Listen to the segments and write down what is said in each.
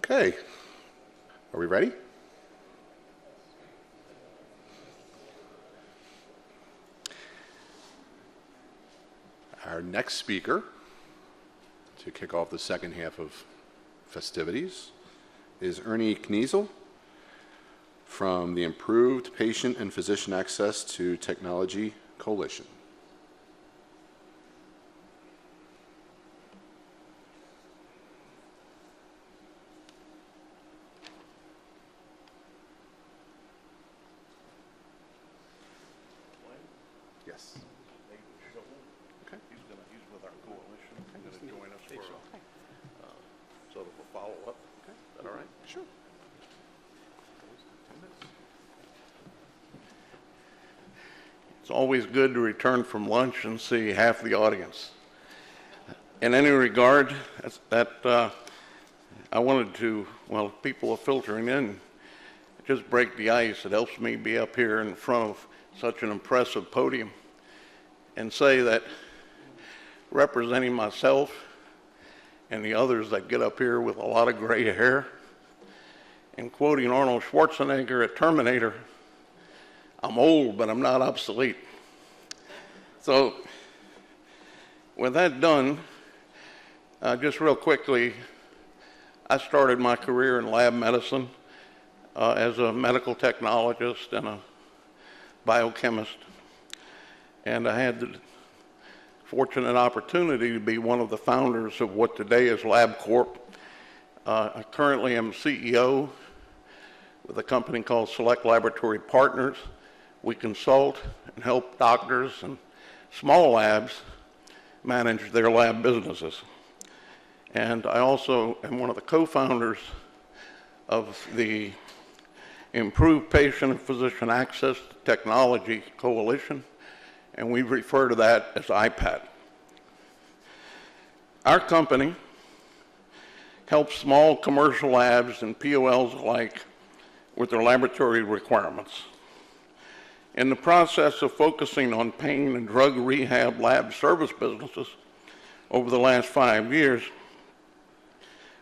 Okay, are we ready? Our next speaker to kick off the second half of festivities is Ernie Kniesel from the Improved Patient and Physician Access to Technology Coalition. Yes. Okay. He's with our coalition. He's going to join us for sort of a follow-up. Okay. Is that all right? Sure. It's always good to return from lunch and see half the audience. In any regard, I wanted to, while people are filtering in, just break the ice. It helps me be up here in front of such an impressive podium and say that representing myself and the others that get up here with a lot of gray hair and quoting Arnold Schwarzenegger at Terminator, I'm old, but I'm not obsolete. So with that done, just real quickly, I started my career in lab medicine as a medical technologist and a biochemist. And I had the fortunate opportunity to be one of the founders of what today is LabCorp. I currently am CEO with a company called Select Laboratory Partners. We consult and help doctors and small labs manage their lab businesses. And I also am one of the co-founders of the Improved Patient and Physician Access to Technology Coalition, and we refer to that as IPAT. Our company helps small commercial labs and POLs alike with their laboratory requirements. In the process of focusing on pain and drug rehab lab service businesses over the last 5 years,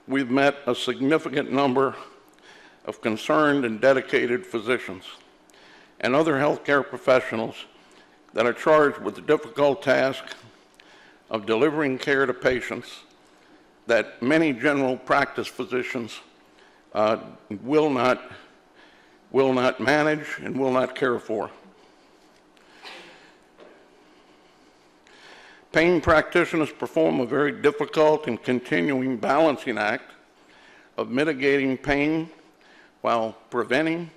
we've met a significant number of concerned and dedicated physicians and other healthcare professionals that are charged with the difficult task of delivering care to patients that many general practice physicians will not manage and will not care for. Pain practitioners perform a very difficult and continuing balancing act of mitigating pain while preventing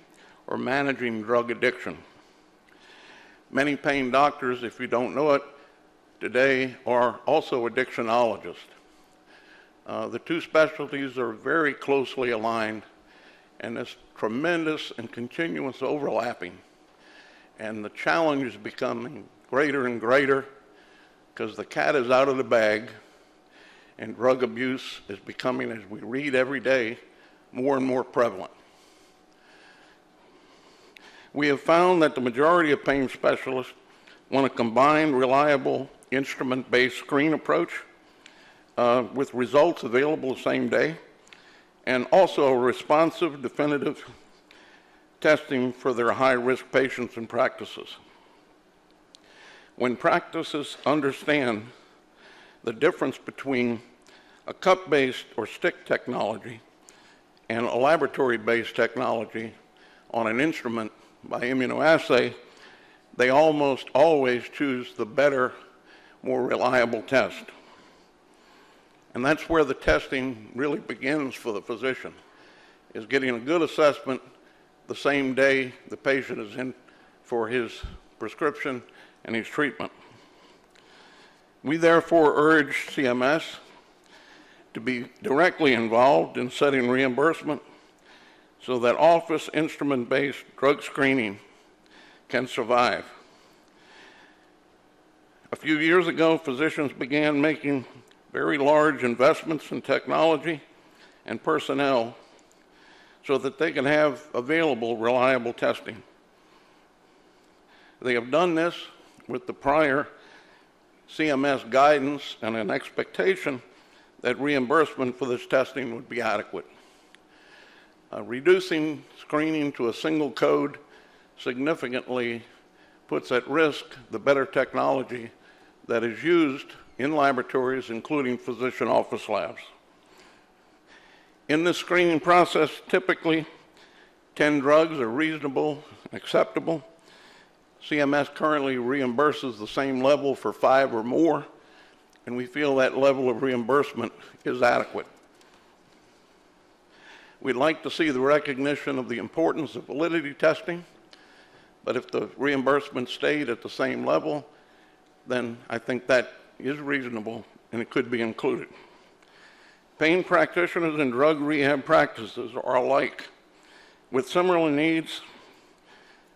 or managing drug addiction. Many pain doctors, if you don't know it, today are also addictionologists. The two specialties are very closely aligned, and there's tremendous and continuous overlapping. And the challenge is becoming greater and greater because the cat is out of the bag, and drug abuse is becoming, as we read every day, more and more prevalent. We have found that the majority of pain specialists want a combined, reliable, instrument-based screen approach with results available the same day, and also responsive, definitive testing for their high-risk patients and practices. When practices understand the difference between a cup-based or stick technology and a laboratory-based technology on an instrument by immunoassay, they almost always choose the better, more reliable test. And that's where the testing really begins for the physician, is getting a good assessment the same day the patient is in for his prescription and his treatment. We therefore urge CMS to be directly involved in setting reimbursement so that office instrument-based drug screening can survive. A few years ago, physicians began making very large investments in technology and personnel so that they can have available, reliable testing. They have done this with the prior CMS guidance and an expectation that reimbursement for this testing would be adequate. Reducing screening to a single code significantly puts at risk the better technology that is used in laboratories, including physician office labs. In this screening process, typically 10 drugs are reasonable and acceptable. CMS currently reimburses the same level for 5 or more, and we feel that level of reimbursement is adequate. We'd like to see the recognition of the importance of validity testing, but if the reimbursement stayed at the same level, then I think that is reasonable and it could be included. Pain practitioners and drug rehab practices are alike, with similar needs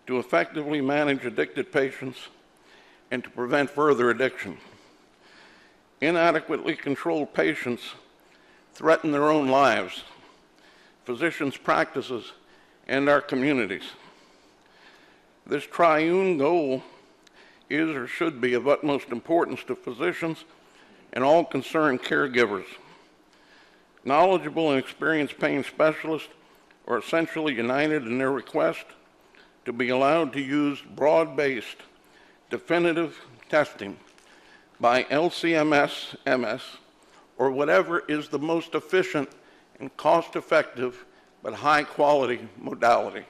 to effectively manage addicted patients and to prevent further addiction. Inadequately controlled patients threaten their own lives, physicians' practices, and our communities. This triune goal is or should be of utmost importance to physicians and all concerned caregivers. Knowledgeable and experienced pain specialists are essentially united in their request to be allowed to use broad-based definitive testing by LCMS, MS, or whatever is the most efficient and cost-effective but high-quality modality.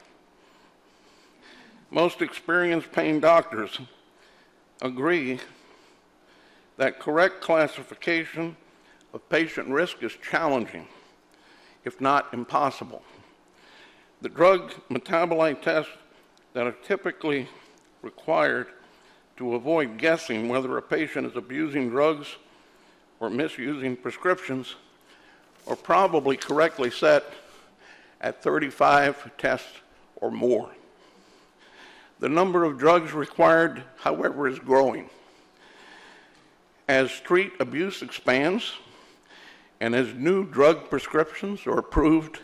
Most experienced pain doctors agree that correct classification of patient risk is challenging, if not impossible. The drug metabolite tests that are typically required to avoid guessing whether a patient is abusing drugs or misusing prescriptions are probably correctly set at 35 tests or more. The number of drugs required, however, is growing. As street abuse expands and as new drug prescriptions are approved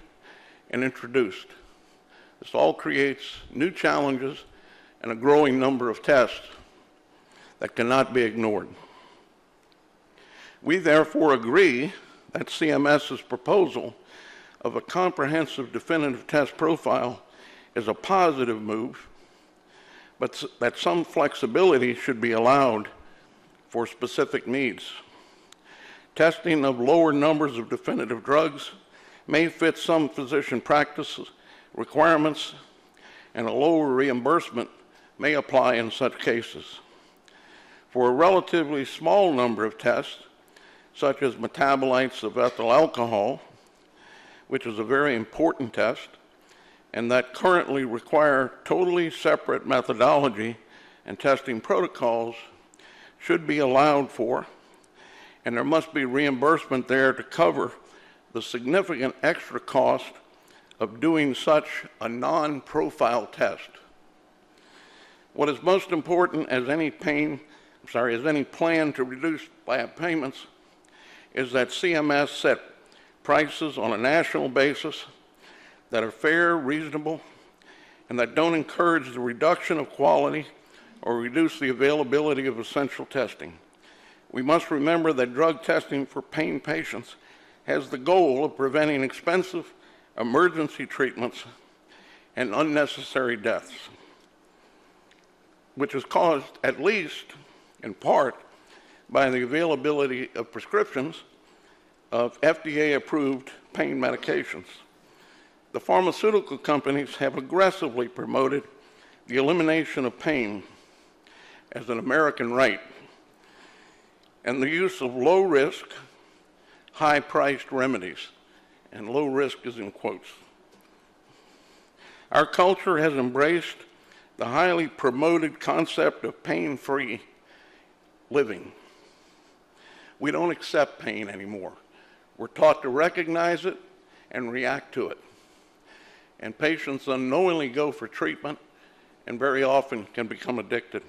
and introduced, this all creates new challenges and a growing number of tests that cannot be ignored. We therefore agree that CMS's proposal of a comprehensive definitive test profile is a positive move, but that some flexibility should be allowed for specific needs. Testing of lower numbers of definitive drugs may fit some physician practices requirements, and a lower reimbursement may apply in such cases. For a relatively small number of tests, such as metabolites of ethyl alcohol, which is a very important test, and that currently require totally separate methodology and testing protocols, should be allowed for, and there must be reimbursement there to cover the significant extra cost of doing such a non-profile test. What is most important as any plan to reduce lab payments is that CMS set prices on a national basis that are fair, reasonable, and that don't encourage the reduction of quality or reduce the availability of essential testing. We must remember that drug testing for pain patients has the goal of preventing expensive emergency treatments and unnecessary deaths, which is caused at least in part by the availability of prescriptions of FDA-approved pain medications. The pharmaceutical companies have aggressively promoted the elimination of pain as an American right and the use of low-risk, high-priced remedies, and low risk is in quotes. Our culture has embraced the highly promoted concept of pain-free living. We don't accept pain anymore. We're taught to recognize it and react to it. And patients unknowingly go for treatment and very often can become addicted.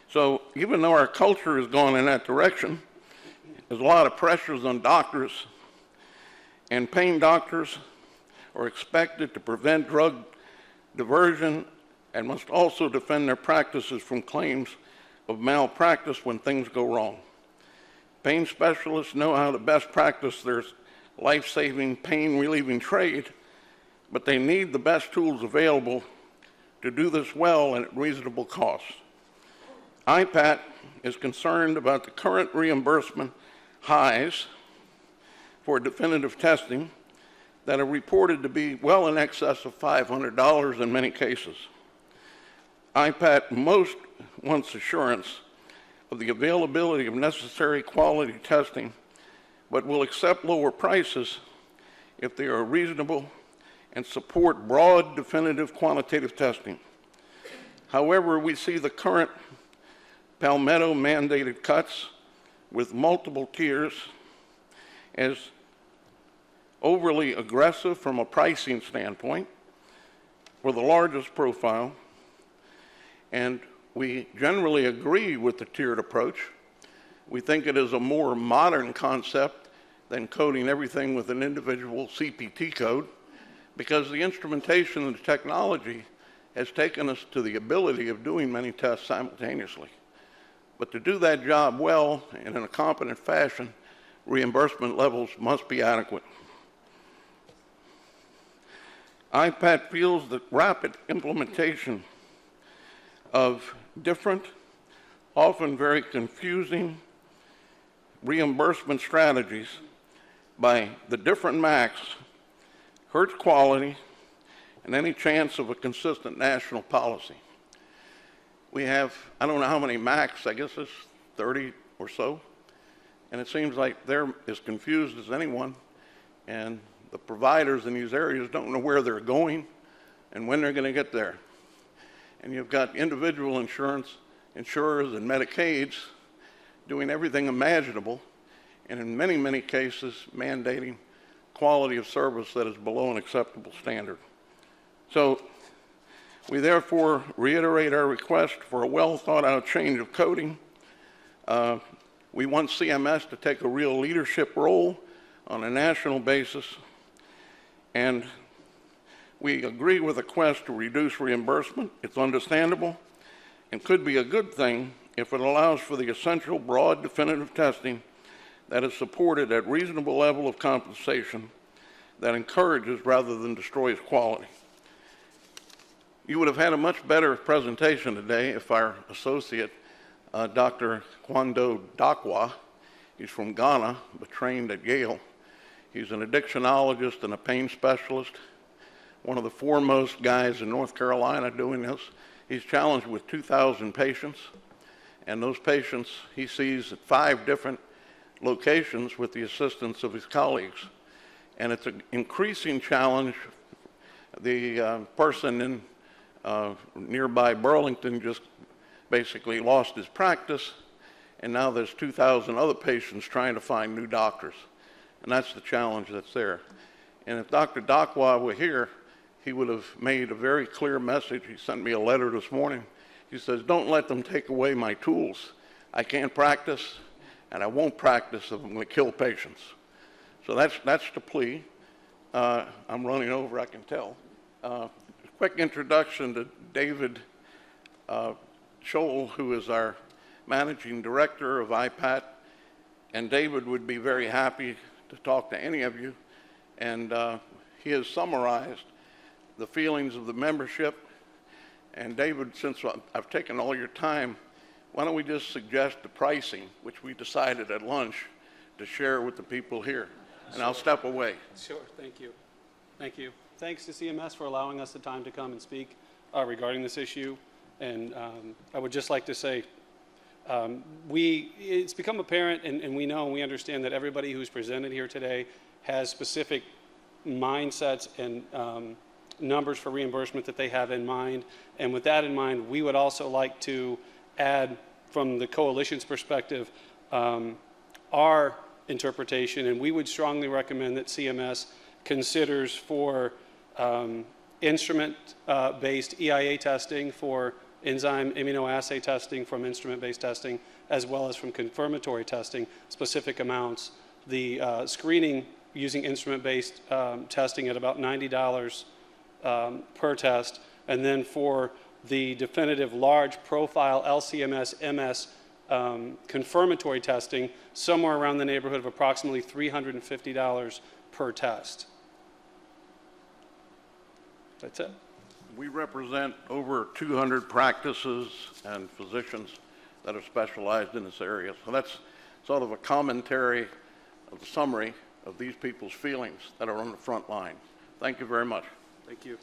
So even though our culture has gone in that direction, there's a lot of pressures on doctors, and pain doctors are expected to prevent drug diversion and must also defend their practices from claims of malpractice when things go wrong. Pain specialists know how to best practice their life-saving, pain-relieving trade, but they need the best tools available to do this well and at reasonable costs. IPAT is concerned about the current reimbursement highs for definitive testing that are reported to be well in excess of $500 in many cases. IPAT most wants assurance of the availability of necessary quality testing, but will accept lower prices if they are reasonable and support broad definitive quantitative testing. However, we see the current Palmetto mandated cuts with multiple tiers as overly aggressive from a pricing standpoint for the largest profile, and we generally agree with the tiered approach. We think it is a more modern concept than coding everything with an individual CPT code, because the instrumentation and the technology has taken us to the ability of doing many tests simultaneously. But to do that job well and in a competent fashion, reimbursement levels must be adequate. IPAT feels that rapid implementation of different, often very confusing reimbursement strategies by the different MACs hurts quality and any chance of a consistent national policy. We have, I don't know how many MACs, I guess it's 30 or so, and it seems like they're as confused as anyone, and the providers in these areas don't know where they're going and when they're going to get there. And you've got individual insurers and Medicaids doing everything imaginable, and in many, many cases mandating quality of service that is below an acceptable standard. So we therefore reiterate our request for a well thought out change of coding. We want CMS to take a real leadership role on a national basis, and we agree with the quest to reduce reimbursement. It's understandable and could be a good thing if it allows for the essential broad definitive testing that is supported at reasonable level of compensation that encourages rather than destroys quality. You would have had a much better presentation today if our associate, Dr. Kwando Dakwa, he's from Ghana, but trained at Yale. He's an addictionologist and a pain specialist, one of the foremost guys in North Carolina doing this. He's challenged with 2,000 patients, and those patients he sees at 5 different locations with the assistance of his colleagues. And it's an increasing challenge. The person in nearby Burlington just basically lost his practice, and now there's 2,000 other patients trying to find new doctors. And that's the challenge that's there. And if Dr. Dakwa were here, he would have made a very clear message. He sent me a letter this morning. He says, don't let them take away my tools. I can't practice, and I won't practice if I'm going to kill patients. So that's the plea. I'm running over, I can tell. Quick introduction to David Scholl, who is our managing director of IPAT. And David would be very happy to talk to any of you. And he has summarized the feelings of the membership. And David, since I've taken all your time, why don't we just suggest the pricing, which we decided at lunch to share with the people here. And sure. I'll step away. Sure, thank you. Thank you. Thanks to CMS for allowing us the time to come and speak regarding this issue. And I would just like to say, it's become apparent, and we know and we understand that everybody who's presented here today has specific mindsets and numbers for reimbursement that they have in mind. And with that in mind, we would also like to add, from the coalition's perspective, our interpretation, and we would strongly recommend that CMS considers for instrument-based EIA testing, for enzyme immunoassay testing from instrument-based testing, as well as from confirmatory testing, specific amounts. The screening using instrument-based testing at about $90 per test, and then for the definitive large profile LCMS MS confirmatory testing, somewhere around the neighborhood of approximately $350 per test. That's it. We represent over 200 practices and physicians that are specialized in this area. So that's sort of a commentary of the summary of these people's feelings that are on the front line. Thank you very much. Thank you.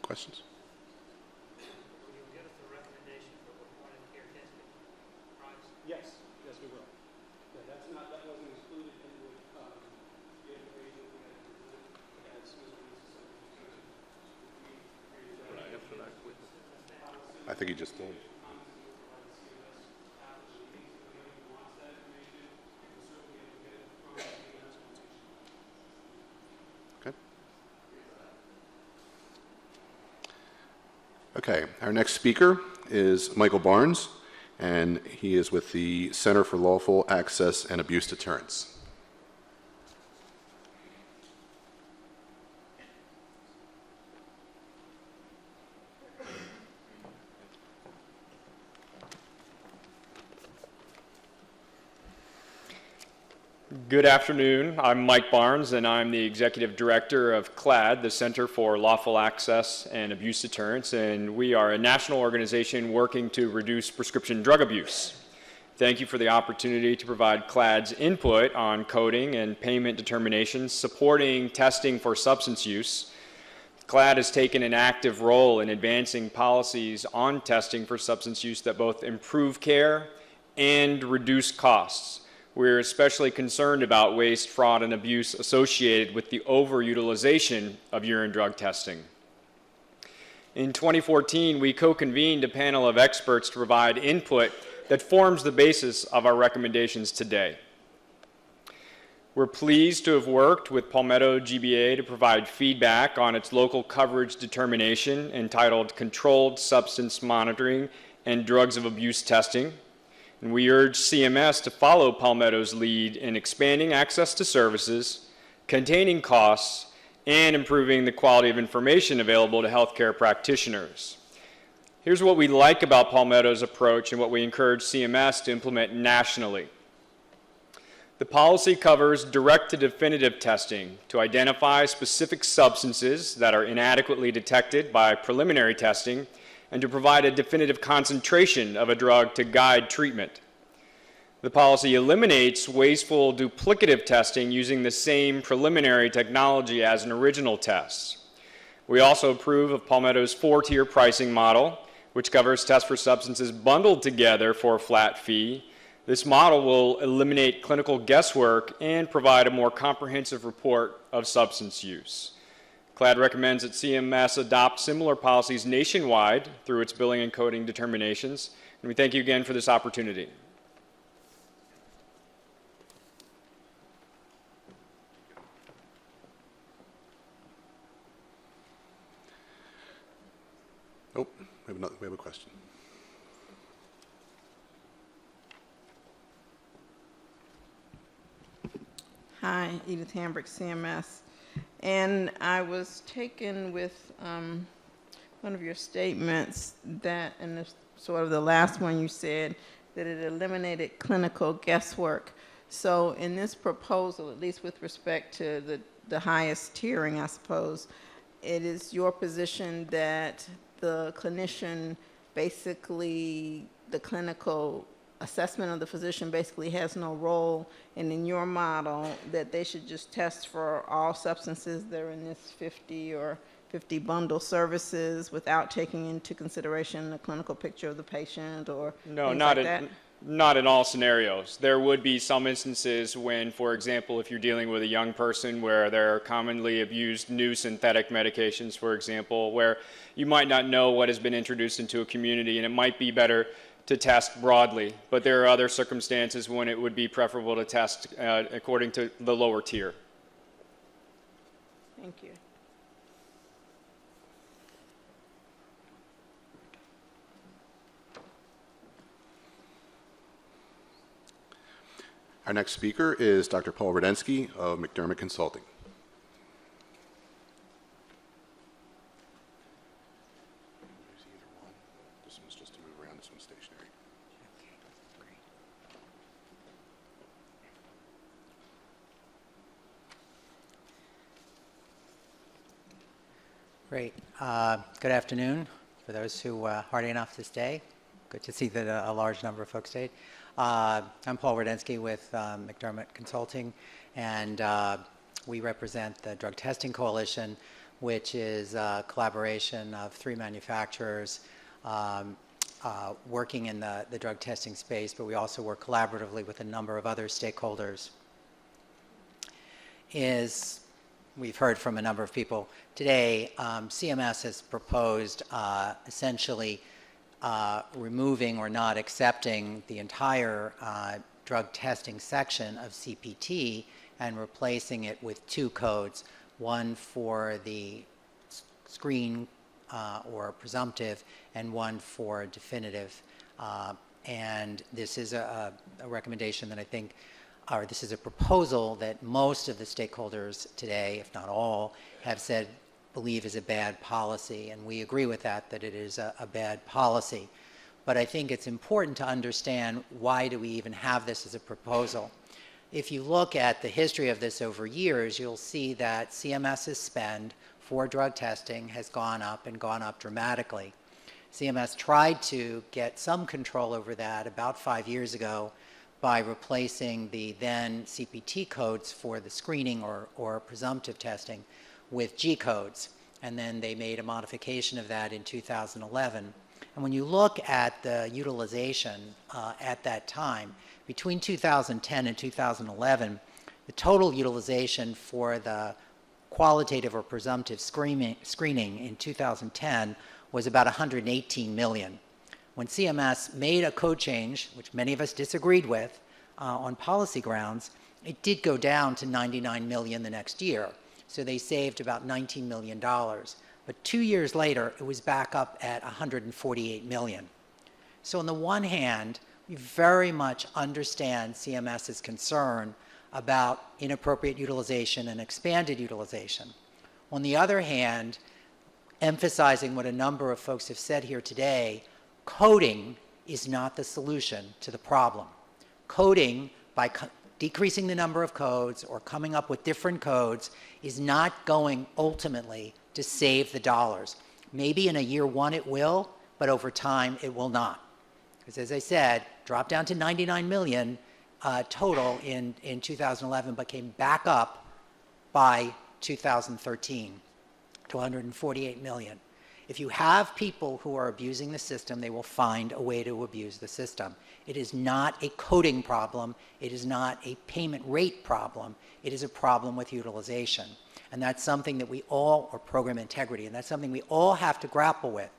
Questions? Yes, yes, we will. Yeah, that wasn't included in the information we had presented as I think he just did. Okay. Okay, our next speaker is Michael Barnes, and he is with the Center for Lawful Access and Abuse Deterrence. Good afternoon. I'm Mike Barnes, and I'm the Executive Director of CLAD, the Center for Lawful Access and Abuse Deterrence, and we are a national organization working to reduce prescription drug abuse. Thank you for the opportunity to provide CLAD's input on coding and payment determinations supporting testing for substance use. CLAD has taken an active role in advancing policies on testing for substance use that both improve care and reduce costs. We're especially concerned about waste, fraud, and abuse associated with the overutilization of urine drug testing. In 2014, we co-convened a panel of experts to provide input that forms the basis of our recommendations today. We're pleased to have worked with Palmetto GBA to provide feedback on its local coverage determination entitled Controlled Substance Monitoring and Drugs of Abuse Testing. And we urge CMS to follow Palmetto's lead in expanding access to services, containing costs, and improving the quality of information available to healthcare practitioners. Here's what we like about Palmetto's approach and what we encourage CMS to implement nationally. The policy covers direct to definitive testing to identify specific substances that are inadequately detected by preliminary testing and to provide a definitive concentration of a drug to guide treatment. The policy eliminates wasteful duplicative testing using the same preliminary technology as an original test. We also approve of Palmetto's 4-tier pricing model, which covers tests for substances bundled together for a flat fee. This model will eliminate clinical guesswork and provide a more comprehensive report of substance use. CLAD recommends that CMS adopt similar policies nationwide through its billing and coding determinations, and we thank you again for this opportunity. Oh, we have a question. Hi, Edith Hambrick, CMS. And I was taken with one of your statements that, and sort of the last one you said, that it eliminated clinical guesswork. So in this proposal, at least with respect to the highest tiering, I suppose, it is your position that the clinician basically, the clinical assessment of the physician basically has no role, and in your model that they should just test for all substances that are in this 50 or 50 bundle services without taking into consideration the clinical picture of the patient or No, things not like that? not in all scenarios. There would be some instances when, for example, if you're dealing with a young person where there are commonly abused new synthetic medications, for example, where you might not know what has been introduced into a community, and it might be better to test broadly, but there are other circumstances when it would be preferable to test according to the lower tier. Thank you. Our next speaker is Dr. Paul Rudensky of McDermott+Consulting. This one's just to move around, this one's stationary. Great. Good afternoon for those who hardy enough to stay. Good to see that a large number of folks stayed. I'm Paul Rudensky with McDermott+Consulting, and we represent the Drug Testing Coalition, which is a collaboration of 3 manufacturers working in the drug testing space, but we also work collaboratively with a number of other stakeholders. We've heard from a number of people today, CMS has proposed essentially removing or not accepting the entire drug testing section of CPT and replacing it with 2 codes, one for the screen or presumptive and one for definitive. And this is a recommendation that I think, or this is a proposal that most of the stakeholders today, if not all, have said believe is a bad policy, and we agree with that it is a bad policy. But I think it's important to understand why do we even have this as a proposal. If you look at the history of this over years, you'll see that CMS's spend for drug testing has gone up and gone up dramatically. CMS tried to get some control over that about 5 years ago by replacing the then CPT codes for the screening or presumptive testing with G codes. And then they made a modification of that in 2011. And when you look at the utilization at that time, between 2010 and 2011, the total utilization for the qualitative or presumptive screening in 2010 was about 118 million. When CMS made a code change, which many of us disagreed with on policy grounds, it did go down to 99 million the next year. So they saved about $19 million. But 2 years later, it was back up at 148 million. So on the one hand, we very much understand CMS's concern about inappropriate utilization and expanded utilization. On the other hand, emphasizing what a number of folks have said here today, coding is not the solution to the problem. Coding, by decreasing the number of codes or coming up with different codes, is not going ultimately to save the dollars. Maybe in a year 1 it will, but over time it will not. Because as I said, dropped down to 99 million total in 2011, but came back up by 2013 to 148 million. If you have people who are abusing the system, they will find a way to abuse the system. It is not a coding problem. It is not a payment rate problem. It is a problem with utilization. And that's something that we all, or program integrity, and that's something we all have to grapple with.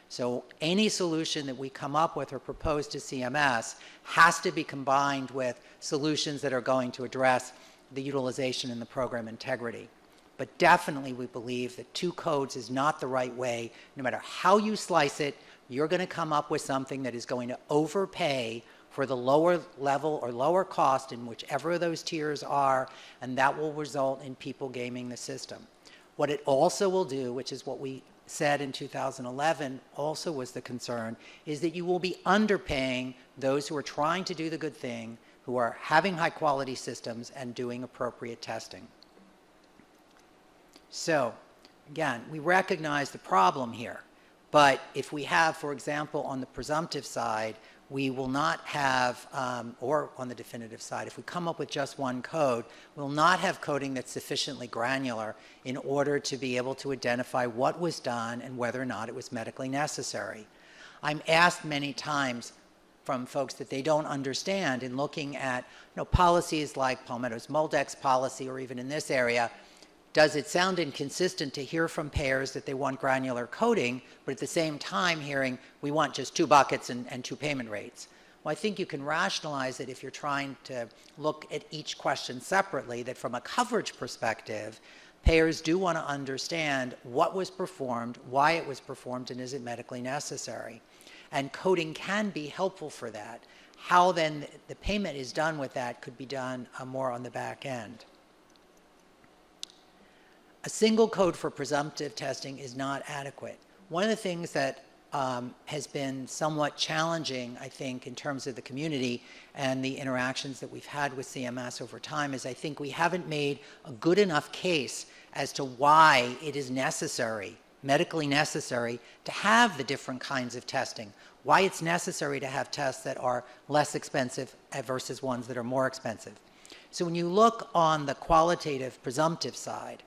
So any solution that we come up with or propose to CMS has to be combined with solutions that are going to address the utilization and the program integrity. But definitely we believe that 2 codes is not the right way. No matter how you slice it, you're going to come up with something that is going to overpay for the lower level or lower cost in whichever of those tiers are, and that will result in people gaming the system. What it also will do, which is what we said in 2011 also was the concern, is that you will be underpaying those who are trying to do the good thing, who are having high quality systems and doing appropriate testing. So, again, we recognize the problem here, but if we have, for example, on the presumptive side, we will not have, or on the definitive side, if we come up with just 1 code, we'll not have coding that's sufficiently granular in order to be able to identify what was done and whether or not it was medically necessary. I'm asked many times from folks that they don't understand in looking at policies like Palmetto's MolDX policy, or even in this area, does it sound inconsistent to hear from payers that they want granular coding, but at the same time hearing we want just 2 buckets and 2 payment rates? Well, I think you can rationalize it if you're trying to look at each question separately, that from a coverage perspective, payers do want to understand what was performed, why it was performed, and is it medically necessary. And coding can be helpful for that. How then the payment is done with that could be done more on the back end. A single code for presumptive testing is not adequate. One of the things that has been somewhat challenging, I think, in terms of the community and the interactions that we've had with CMS over time is I think we haven't made a good enough case as to why it is necessary medically necessary to have the different kinds of testing, why it's necessary to have tests that are less expensive versus ones that are more expensive. So when you look on the qualitative presumptive side,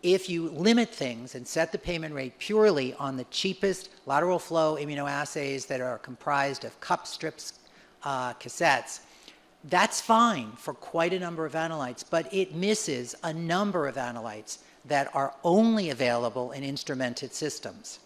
if you limit things and set the payment rate purely on the cheapest lateral flow immunoassays that are comprised of cup strips, cassettes, that's fine for quite a number of analytes, but it misses a number of analytes that are only available in instrumented systems.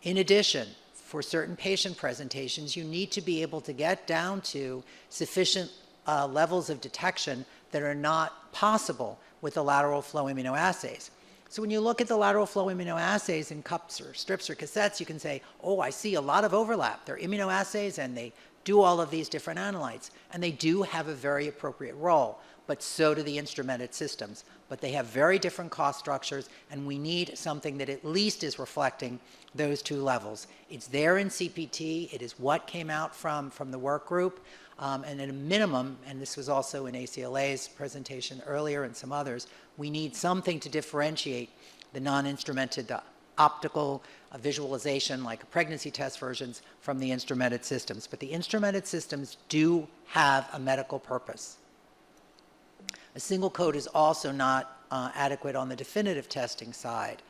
In addition, for certain patient presentations, you need to be able to get down to sufficient levels of detection that are not possible with the lateral flow immunoassays. So when you look at the lateral flow immunoassays in cups or strips or cassettes, you can say, oh, I see a lot of overlap. They're immunoassays and they do all of these different analytes. And they do have a very appropriate role, but so do the instrumented systems. But they have very different cost structures, and we need something that at least is reflecting those two levels. It's there in CPT. It is what came out from the work group. And at a minimum, and this was also in ACLA's presentation earlier and some others, we need something to differentiate the non-instrumented, the optical visualization like pregnancy test versions from the instrumented systems. But the instrumented systems do have a medical purpose. A single code is also not adequate on the definitive testing side.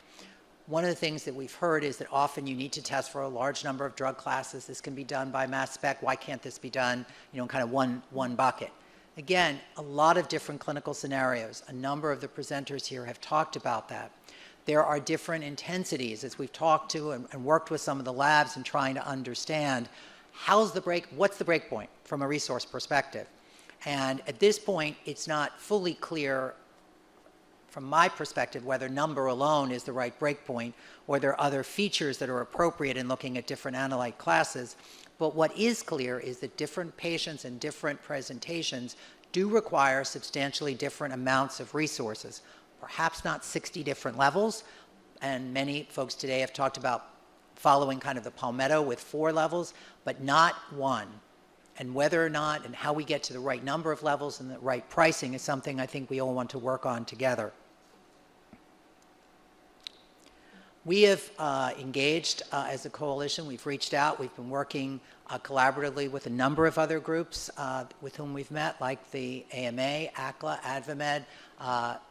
One of the things that we've heard is that often you need to test for a large number of drug classes. This can be done by mass spec. Why can't this be done, in kind of one bucket? Again, a lot of different clinical scenarios. A number of the presenters here have talked about that. There are different intensities as we've talked to and worked with some of the labs and trying to understand what's the break point from a resource perspective. And at this point, it's not fully clear from my perspective whether number alone is the right breakpoint or there are other features that are appropriate in looking at different analyte classes. But what is clear is that different patients and different presentations do require substantially different amounts of resources. Perhaps not 60 different levels, and many folks today have talked about following kind of the Palmetto with 4 levels, but not 1. And whether or not and how we get to the right number of levels and the right pricing is something I think we all want to work on together. We have engaged as a coalition. We've reached out. We've been working collaboratively with a number of other groups with whom we've met, like the AMA, ACLA, AdvaMed,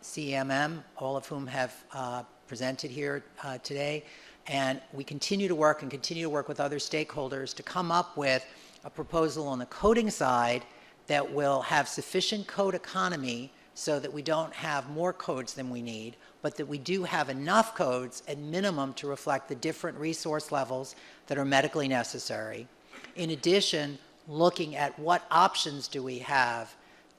CMM, all of whom have presented here today. And we continue to work with other stakeholders to come up with a proposal on the coding side that will have sufficient code economy so that we don't have more codes than we need, but that we do have enough codes at minimum to reflect the different resource levels that are medically necessary. In addition, looking at what options do we have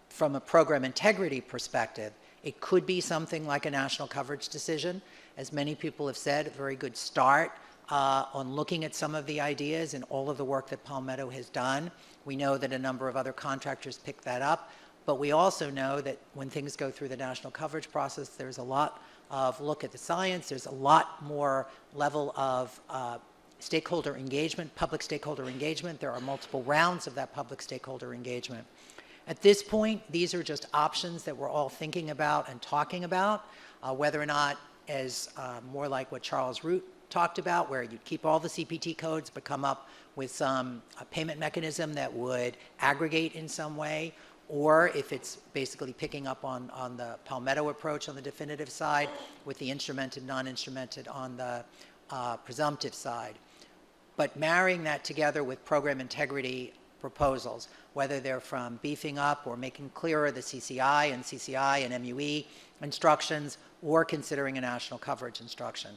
from a program integrity perspective. It could be something like a national coverage decision. As many people have said, a very good start on looking at some of the ideas and all of the work that Palmetto has done. We know that a number of other contractors picked that up, but we also know that when things go through the national coverage process, there's a lot of look at the science, there's a lot more level of stakeholder engagement, public stakeholder engagement. There are multiple rounds of that public stakeholder engagement. At this point, these are just options that we're all thinking about and talking about, whether or not as more like what Charles Root talked about, where you keep all the CPT codes but come up with some payment mechanism that would aggregate in some way, or if it's basically picking up on the Palmetto approach on the definitive side with the instrumented, non-instrumented on the presumptive side. But marrying that together with program integrity proposals, whether they're from beefing up or making clearer the CCI and MUE instructions, or considering a national coverage instruction.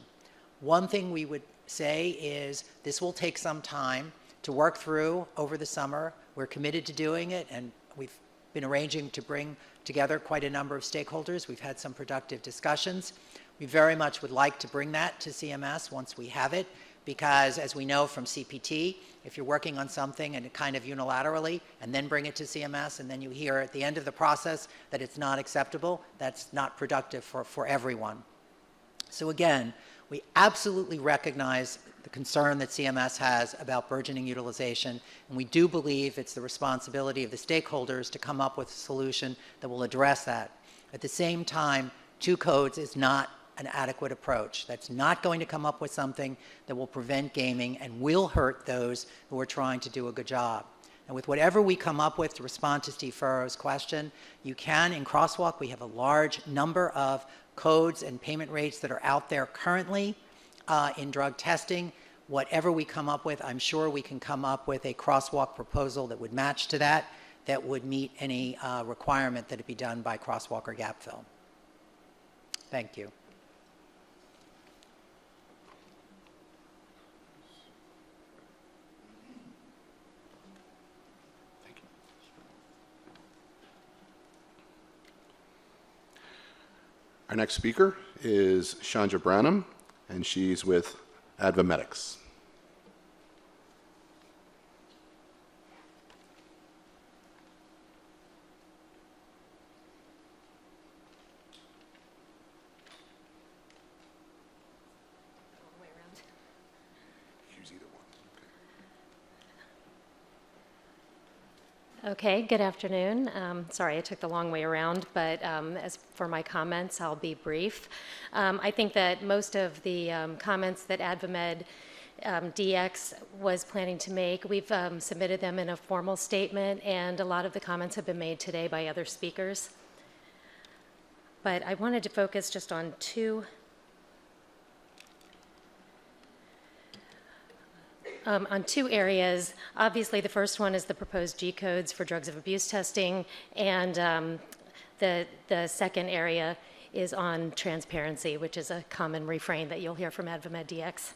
One thing we would say is this will take some time to work through over the summer. We're committed to doing it, and we've been arranging to bring together quite a number of stakeholders. We've had some productive discussions. We very much would like to bring that to CMS once we have it, because as we know from CPT, if you're working on something and kind of unilaterally and then bring it to CMS and then you hear at the end of the process that it's not acceptable, that's not productive for everyone. So again, we absolutely recognize the concern that CMS has about burgeoning utilization, and we do believe it's the responsibility of the stakeholders to come up with a solution that will address that. At the same time, 2 codes is not an adequate approach. That's not going to come up with something that will prevent gaming and will hurt those who are trying to do a good job. And with whatever we come up with to respond to Steve Furrow's question, you can, in Crosswalk, we have a large number of codes and payment rates that are out there currently in drug testing. Whatever we come up with, I'm sure we can come up with a Crosswalk proposal that would match to that would meet any requirement that it be done by Crosswalk or gap fill. Thank you. Thank you. Our next speaker is Chandra Branham, and she's with Advomedics. Okay, good afternoon. Sorry, I took the long way around, but as for my comments, I'll be brief. I think that most of the comments that Advomed DX was planning to make, we've submitted them in a formal statement, and a lot of the comments have been made today by other speakers. But I wanted to focus just on two areas. Obviously, the first one is the proposed G-codes for drugs of abuse testing, and the second area is on transparency, which is a common refrain that you'll hear from Advomed DX.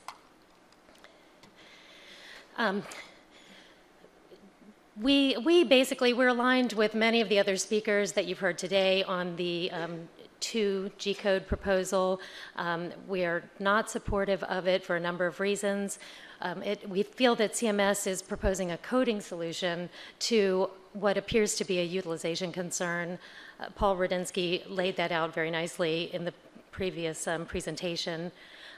We're aligned with many of the other speakers that you've heard today on the 2 G-code proposal. We are not supportive of it for a number of reasons. We feel that CMS is proposing a coding solution to what appears to be a utilization concern. Paul Rudinsky laid that out very nicely in the previous presentation.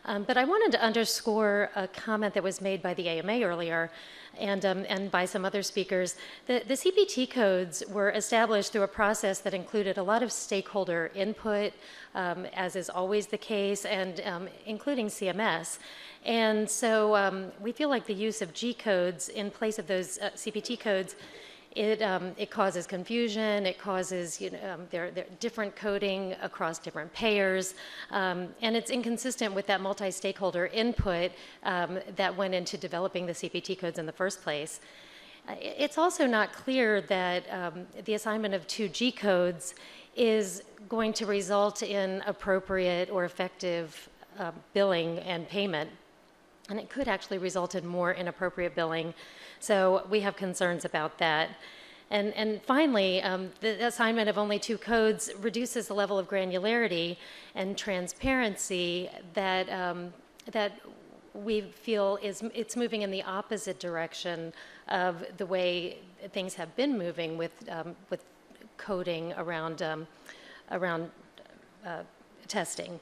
But I wanted to underscore a comment that was made by the AMA earlier and by some other speakers. The CPT codes were established through a process that included a lot of stakeholder input, as is always the case, and including CMS. And so we feel like the use of G codes in place of those CPT codes, it causes confusion. It causes, there different coding across different payers, and it's inconsistent with that multi-stakeholder input that went into developing the CPT codes in the first place. It's also not clear that the assignment of 2 G codes is going to result in appropriate or effective billing and payment. And it could actually result in more inappropriate billing. So we have concerns about that. And finally, the assignment of only 2 codes reduces the level of granularity and transparency that we feel it's moving in the opposite direction of the way things have been moving with coding around testing.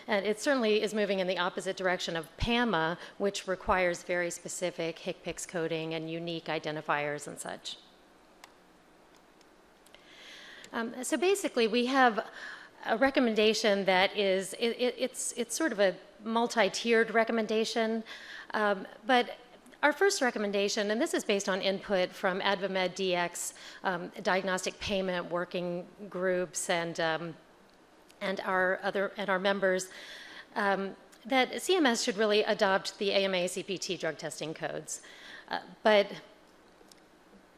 And it certainly is moving in the opposite direction of PAMA, which requires very specific HCPCS coding and unique identifiers and such. So basically, we have a recommendation that is, it's sort of a multi-tiered recommendation, but our first recommendation, and this is based on input from Advomed DX, diagnostic payment working groups, and our members, that CMS should really adopt the AMA CPT drug testing codes. But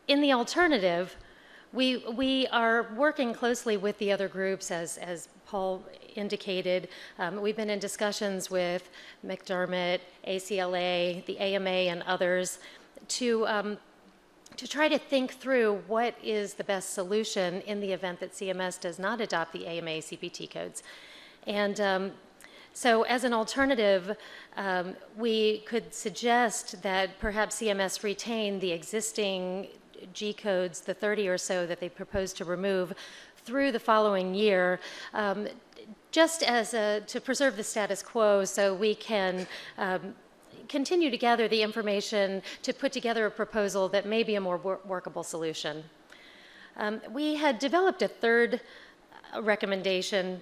in the alternative, we are working closely with the other groups, as Paul indicated. We've been in discussions with McDermott, ACLA, the AMA, and others to try to think through what is the best solution in the event that CMS does not adopt the AMA CPT codes. And so as an alternative, we could suggest that perhaps CMS retain the existing G codes, the 30 or so that they propose to remove, through the following year, just as to preserve the status quo, so we can continue to gather the information to put together a proposal that may be a more workable solution. We had developed a third recommendation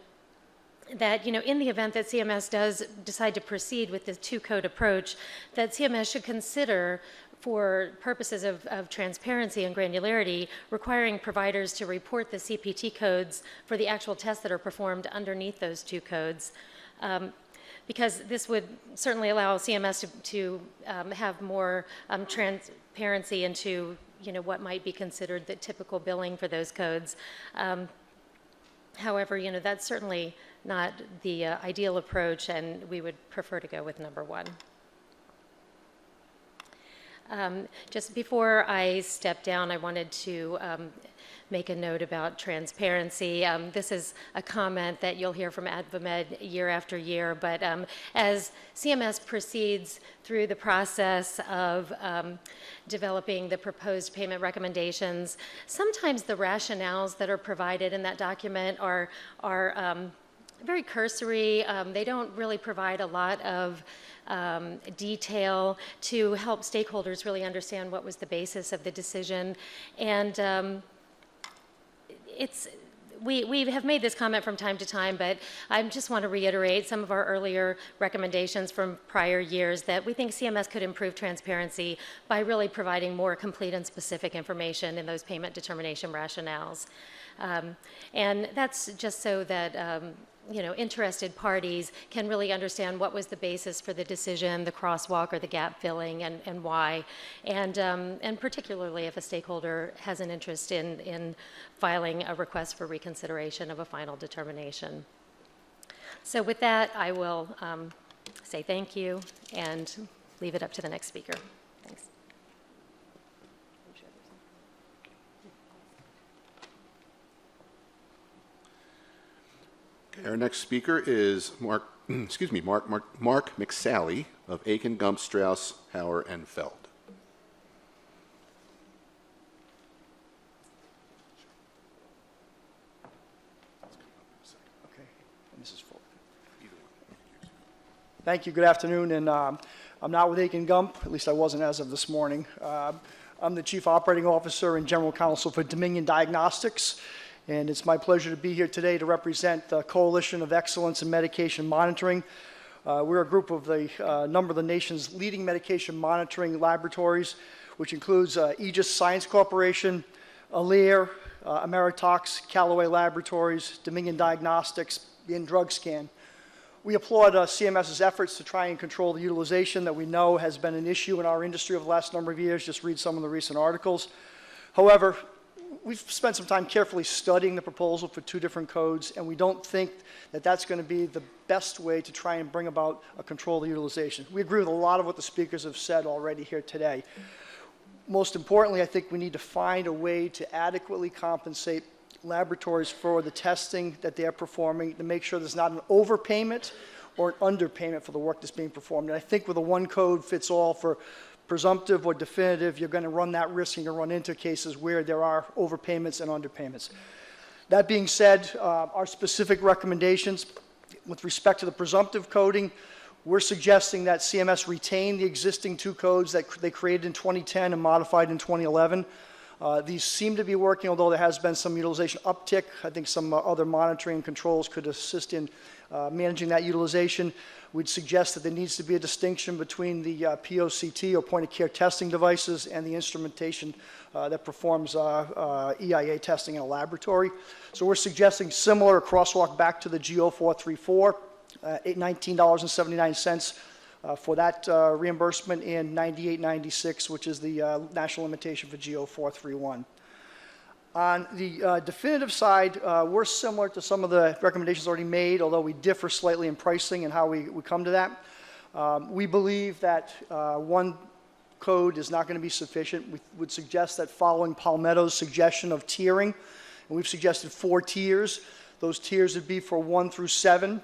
that, in the event that CMS does decide to proceed with the two-code approach, that CMS should consider, for purposes of transparency and granularity, requiring providers to report the CPT codes for the actual tests that are performed underneath those two codes. Because this would certainly allow CMS to have more transparency into, what might be considered the typical billing for those codes. However, that's certainly not the ideal approach, and we would prefer to go with number one. Just before I step down, I wanted to make a note about transparency. This is a comment that you'll hear from AdvaMed year after year, but as CMS proceeds through the process of developing the proposed payment recommendations, sometimes the rationales that are provided in that document are very cursory. They don't really provide a lot of detail to help stakeholders really understand what was the basis of the decision. And we have made this comment from time to time, but I just want to reiterate some of our earlier recommendations from prior years that we think CMS could improve transparency by really providing more complete and specific information in those payment determination rationales. And that's just so that interested parties can really understand what was the basis for the decision, the crosswalk or the gap filling, and why. And particularly if a stakeholder has an interest in filing a request for reconsideration of a final determination. So with that, I will say thank you and leave it up to the next speaker. Thanks. Okay, our next speaker is Mark McSally of Aiken, Gump, Strauss, Hauer, and Feld. Okay, and this is full. Thank you, good afternoon, and I'm not with Aiken Gump, at least I wasn't as of this morning. I'm the Chief Operating Officer and General Counsel for Dominion Diagnostics, and it's my pleasure to be here today to represent the Coalition of Excellence in Medication Monitoring. We're a group of the number of the nation's leading medication monitoring laboratories, which includes Aegis Science Corporation, Alere, Ameritox, Callaway Laboratories, Dominion Diagnostics, and DrugScan. We applaud CMS's efforts to try and control the utilization that we know has been an issue in our industry over the last number of years. Just read some of the recent articles. However, we've spent some time carefully studying the proposal for two different codes, and we don't think that that's going to be the best way to try and bring about a control of the utilization. We agree with a lot of what the speakers have said already here today. Most importantly, I think we need to find a way to adequately compensate laboratories for the testing that they're performing to make sure there's not an overpayment or an underpayment for the work that's being performed. And I think with a one code fits all for presumptive or definitive, you're going to run that risk and you're going to run into cases where there are overpayments and underpayments. That being said, our specific recommendations with respect to the presumptive coding, we're suggesting that CMS retain the existing two codes that they created in 2010 and modified in 2011. These seem to be working, although there has been some utilization uptick. I think some other monitoring controls could assist in managing that utilization. We'd suggest that there needs to be a distinction between the POCT, or point-of-care testing devices, and the instrumentation that performs EIA testing in a laboratory. So we're suggesting similar crosswalk back to the GO434, $19.79 for that reimbursement, and $98.96, which is the national limitation for GO431. On the definitive side, we're similar to some of the recommendations already made, although we differ slightly in pricing and how we come to that. We believe that one code is not going to be sufficient. We would suggest that following Palmetto's suggestion of tiering, and we've suggested 4 tiers. Those tiers would be for 1 through 7,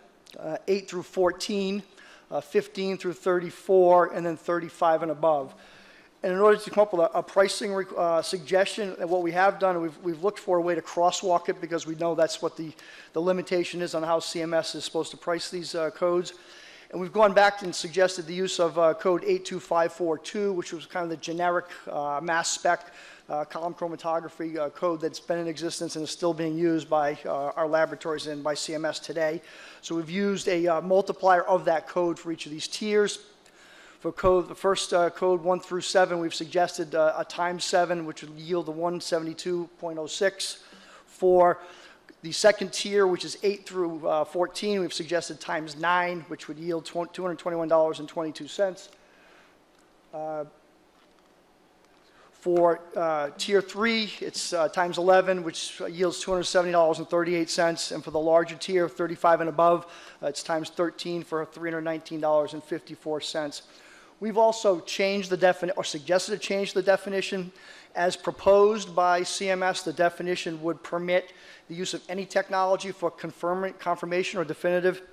8 through 14, 15 through 34, and then 35 and above. And in order to come up with a pricing suggestion, what we have done, we've looked for a way to crosswalk it, because we know that's what the limitation is on how CMS is supposed to price these codes. And we've gone back and suggested the use of code 82542, which was kind of the generic mass spec column chromatography code that's been in existence and is still being used by our laboratories and by CMS today. So we've used a multiplier of that code for each of these tiers. For the first code 1 through 7, we've suggested a times 7, which would yield a 172.06. For the second tier, which is 8 through 14, we've suggested times 9, which would yield $221.22. For tier 3, it's times 11, which yields $270.38. And for the larger tier, 35 and above, it's times 13 for $319.54. We've also changed the definition, or suggested to change the definition. As proposed by CMS, the definition would permit the use of any technology for confirmation or definitive,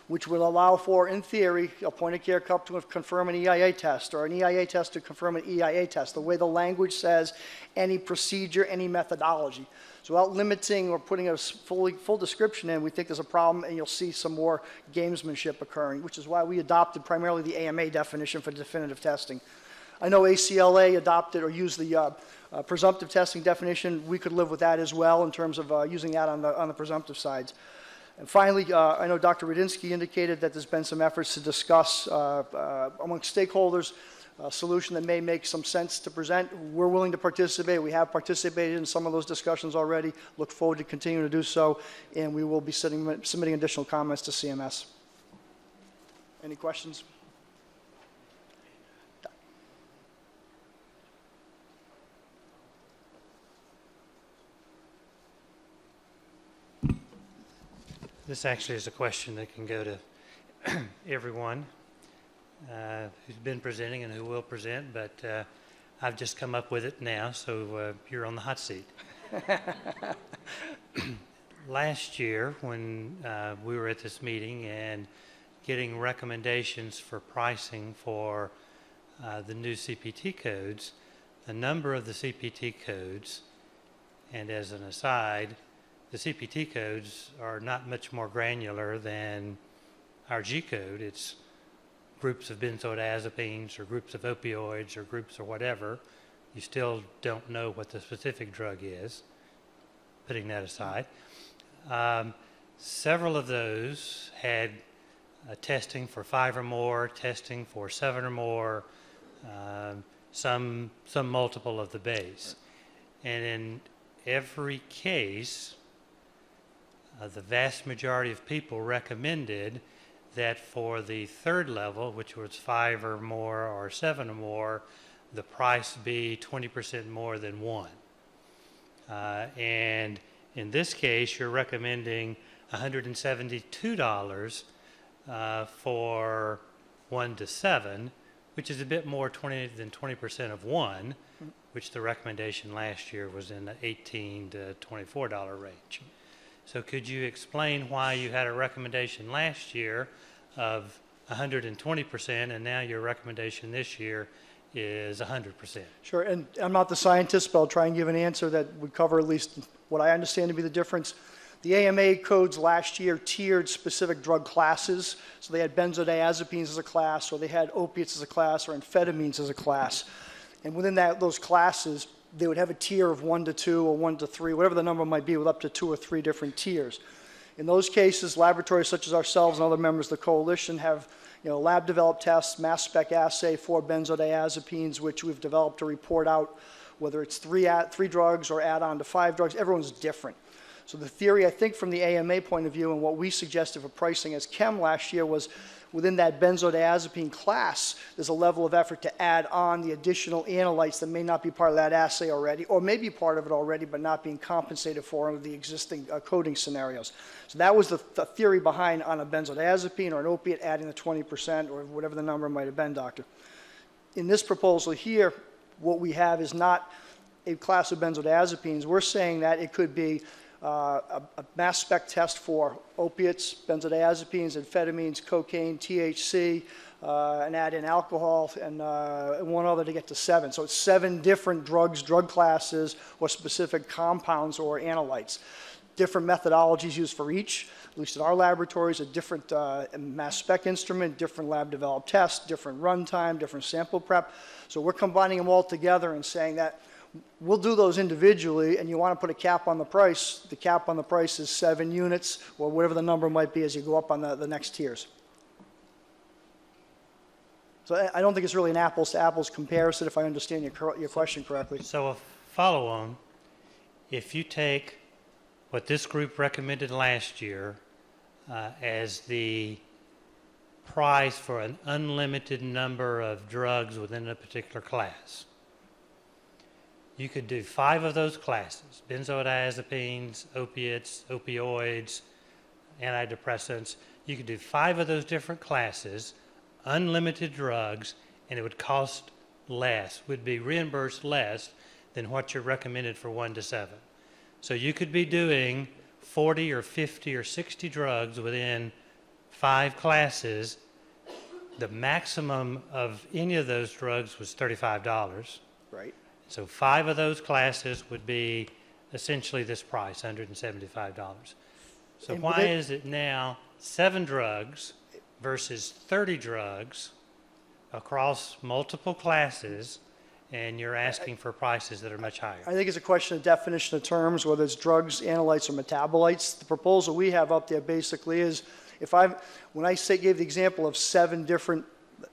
which will allow for, in theory, a point-of-care cup to confirm an EIA test, or an EIA test to confirm an EIA test, the way the language says, any procedure, any methodology. So without limiting or putting a full description in, we think there's a problem, and you'll see some more gamesmanship occurring, which is why we adopted primarily the AMA definition for definitive testing. I know ACLA adopted or used the presumptive testing definition. We could live with that as well in terms of using that on the presumptive sides. And finally, I know Dr. Rudinsky indicated that there's been some efforts to discuss amongst stakeholders a solution that may make some sense to present. We're willing to participate. We have participated in some of those discussions already. Look forward to continuing to do so, and we will be submitting additional comments to CMS. Any questions? This actually is a question that can go to everyone who's been presenting and who will present, but I've just come up with it now, so you're on the hot seat. Last year, when we were at this meeting and getting recommendations for pricing for the new CPT codes, the number of the CPT codes, and as an aside, the CPT codes are not much more granular than our G code. It's groups of benzodiazepines or groups of opioids or groups or whatever. You still don't know what the specific drug is, putting that aside. Several of those had testing for 5 or more, testing for 7 or more, some multiple of the base. And in every case, the vast majority of people recommended that for the third level, which was 5 or more or 7 or more, the price be 20% more than 1. And in this case, you're recommending $172 for 1 to 7, which is a bit more than 20% of 1, which the recommendation last year was in the $18 to $24 range. So could you explain why you had a recommendation last year of 120% and now your recommendation this year is 100%? Sure, and I'm not the scientist, but I'll try and give an answer that would cover at least what I understand to be the difference. The AMA codes last year tiered specific drug classes. So they had benzodiazepines as a class, or they had opiates as a class, or amphetamines as a class. And within those classes, they would have a tier of 1 to 2 or 1 to 3, whatever the number might be, with up to 2 or 3 different tiers. In those cases, laboratories such as ourselves and other members of the coalition have lab-developed tests, mass spec assay for benzodiazepines, which we've developed to report out, whether it's 3 drugs or add on to 5 drugs. Everyone's different. So the theory, I think, from the AMA point of view and what we suggested for pricing as chem last year was within that benzodiazepine class, there's a level of effort to add on the additional analytes that may not be part of that assay already, or may be part of it already, but not being compensated for under the existing coding scenarios. So that was the theory behind on a benzodiazepine or an opiate adding the 20% or whatever the number might have been, doctor. In this proposal here, what we have is not a class of benzodiazepines. We're saying that it could be a mass spec test for opiates, benzodiazepines, amphetamines, cocaine, THC, and add in alcohol, and one other to get to 7. So it's 7 different drugs, drug classes, or specific compounds or analytes. different methodologies used for each. At least in our laboratories, a different mass spec instrument, different lab developed tests, different run time, different sample prep. So we're combining them all together and saying that we'll do those individually, and you want to put a cap on the price. The cap on the price is 7 units, or whatever the number might be as you go up on the next tiers. So I don't think it's really an apples to apples comparison, if I understand your question correctly. So a follow-on, if you take what this group recommended last year as the price for an unlimited number of drugs within a particular class, you could do 5 of those classes: benzodiazepines, opiates, opioids, antidepressants. You could do 5 of those different classes, unlimited drugs, and it would cost less, would be reimbursed less than what you're recommended for 1 to 7. So you could be doing 40 or 50 or 60 drugs within 5 classes. The maximum of any of those drugs was $35. Right. So 5 of those classes would be essentially this price, $175. So And why is it now 7 drugs versus 30 drugs across multiple classes, and you're asking for prices that are much higher? I think it's a question of definition of terms, whether it's drugs, analytes, or metabolites. The proposal we have up there basically is, when I gave the example of 7 different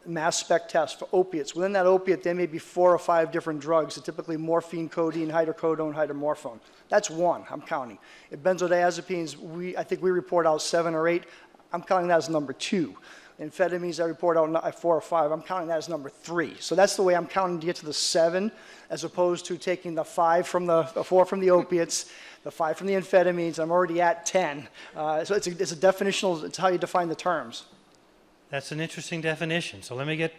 mass spec tests for opiates, within that opiate there may be 4 or 5 different drugs, typically morphine, codeine, hydrocodone, hydromorphone. That's 1, I'm counting. If benzodiazepines, I think we report out 7 or 8, I'm counting that as number 2. Amphetamines, I report out 4 or 5, I'm counting that as number 3. So that's the way I'm counting to get to the 7, as opposed to taking the 4 from the opiates, the 5 from the amphetamines. I'm already at 10. So it's a definitional, it's how you define the terms. That's an interesting definition. So let me get,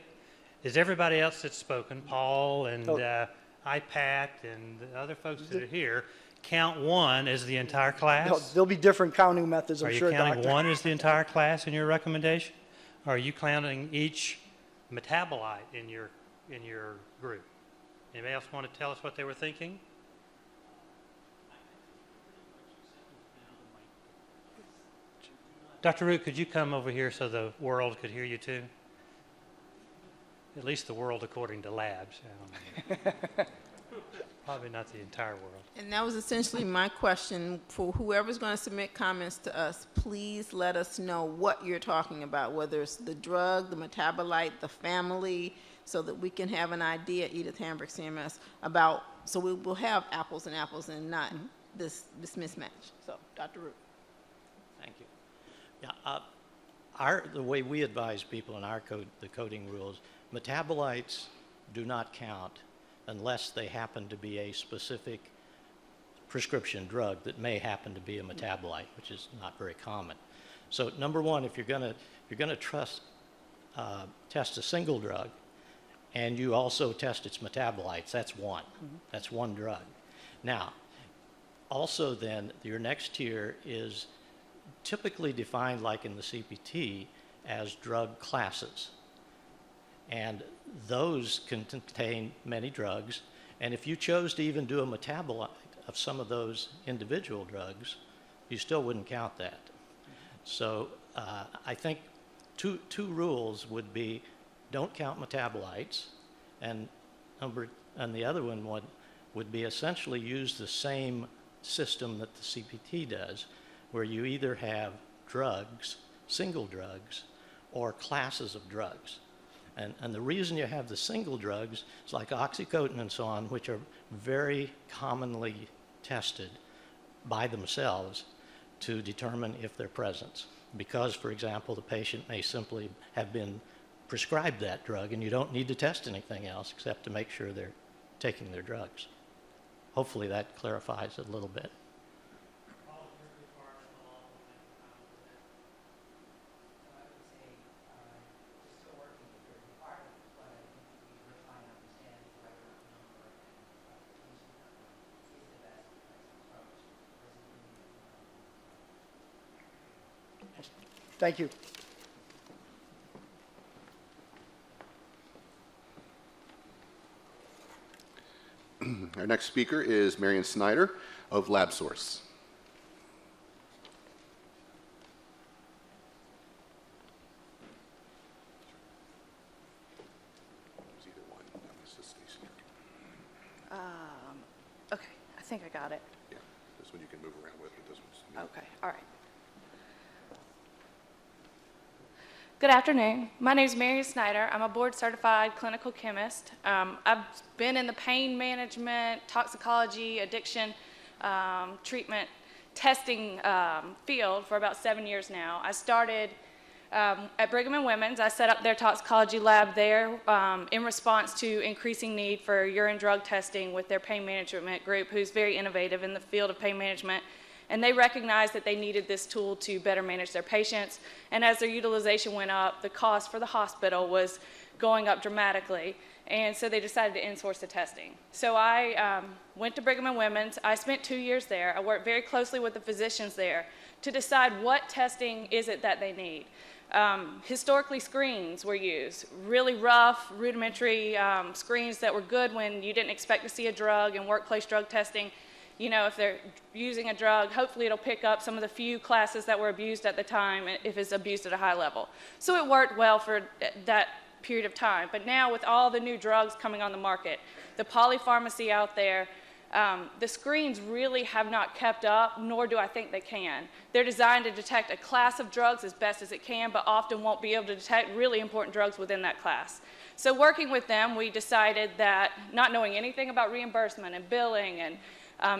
is everybody else that's spoken, Paul and IPAT and the other folks that are here, count 1 as the entire class? No, there'll be different counting methods, I'm sure, Are you counting Doctor. 1 as the entire class in your recommendation? Or are you counting each metabolite in your group? Anybody else want to tell us what they were thinking? Dr. Root, could you come over here so the world could hear you too? At least the world according to labs. Probably not the entire world. And that was essentially my question for whoever's going to submit comments to us. Please let us know what you're talking about, whether it's the drug, the metabolite, the family, so that we can have an idea, Edith Hambrick, CMS, about, so we will have apples and apples and not this mismatch. So, Dr. Root. Thank you. Yeah, the way we advise people in our code, the coding rules, metabolites do not count unless they happen to be a specific prescription drug that may happen to be a metabolite, which is not very common. So number 1, if you're going to test a single drug and you also test its metabolites, that's 1. That's 1 drug. Now, also then, your next tier is typically defined, like in the CPT, as drug classes. And those can contain many drugs. And if you chose to even do a metabolite of some of those individual drugs, you still wouldn't count that. So I think two rules would be, don't count metabolites, and the other one would be essentially use the same system that the CPT does, where you either have drugs, single drugs, or classes of drugs. And the reason you have the single drugs is like oxycodone and so on, which are very commonly tested by themselves to determine if they're present. Because, for example, the patient may simply have been prescribed that drug, and you don't need to test anything else except to make sure they're taking their drugs. Hopefully that clarifies it a little bit. Thank you. Our next speaker is Marion Snyder of LabSource. think I got it. Yeah, this one you can move around with, but this one's... Okay, all right. Good afternoon. My name is Mary Snyder. I'm a board-certified clinical chemist. I've been in the pain management, toxicology, addiction treatment, testing field for about 7 years now. I started at Brigham and Women's. I set up their toxicology lab there in response to increasing need for urine drug testing with their pain management group, who's very innovative in the field of pain management. And they recognized that they needed this tool to better manage their patients. And as their utilization went up, the cost for the hospital was going up dramatically. And so they decided to insource the testing. So I went to Brigham and Women's. I spent 2 years there. I worked very closely with the physicians there to decide what testing is it that they need. Historically, screens were used, really rough, rudimentary screens that were good when you didn't expect to see a drug, and workplace drug testing. You know, if they're using a drug, hopefully it'll pick up some of the few classes that were abused at the time if it's abused at a high level. So it worked well for that period of time. But now with all the new drugs coming on the market, the polypharmacy out there, the screens really have not kept up, nor do I think they can. They're designed to detect a class of drugs as best as it can, but often won't be able to detect really important drugs within that class. So working with them, we decided that, not knowing anything about reimbursement and billing and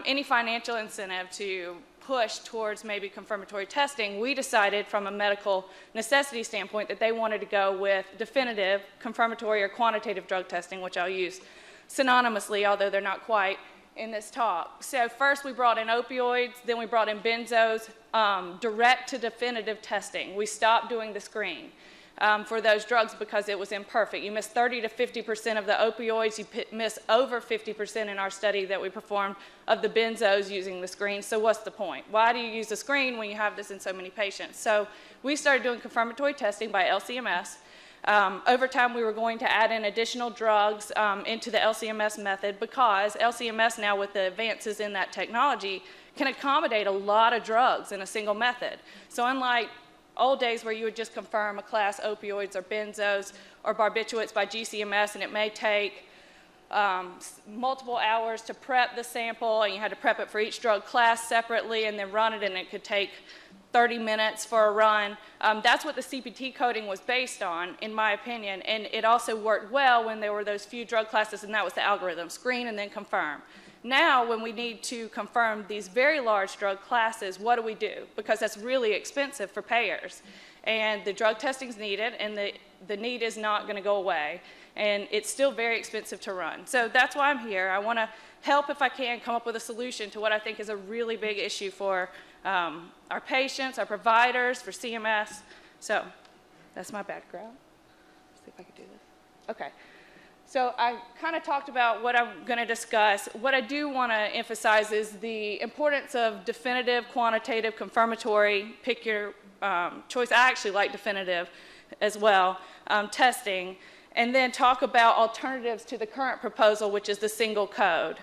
any financial incentive to push towards maybe confirmatory testing, we decided from a medical necessity standpoint that they wanted to go with definitive, confirmatory, or quantitative drug testing, which I'll use synonymously, although they're not quite in this talk. So first we brought in opioids, then we brought in benzos, direct to definitive testing. We stopped doing the screen for those drugs because it was imperfect. You miss 30 to 50% of the opioids. You miss over 50% in our study that we performed of the benzos using the screen. So what's the point? Why do you use the screen when you have this in so many patients? So we started doing confirmatory testing by LCMS. Over time, we were going to add in additional drugs into the LCMS method because LCMS now, with the advances in that technology, can accommodate a lot of drugs in a single method. So unlike old days where you would just confirm a class, opioids or benzos or barbiturates by GCMS, and it may take multiple hours to prep the sample, and you had to prep it for each drug class separately and then run it, and it could take 30 minutes for a run. That's what the CPT coding was based on, in my opinion, and it also worked well when there were those few drug classes, and that was the algorithm: screen and then confirm. Now, when we need to confirm these very large drug classes, what do? Because that's really expensive for payers. And the drug testing's needed, and the need is not going to go away. And it's still very expensive to run. So that's why I'm here. I want to help, if I can, come up with a solution to what I think is a really big issue for our patients, our providers, for CMS. So that's my background. Let's see if I can do this. Okay. So I kind of talked about what I'm going to discuss. What I do want to emphasize is the importance of definitive, quantitative, confirmatory, pick your choice. I actually like definitive as well, testing, and then talk about alternatives to the current proposal, which is the single code.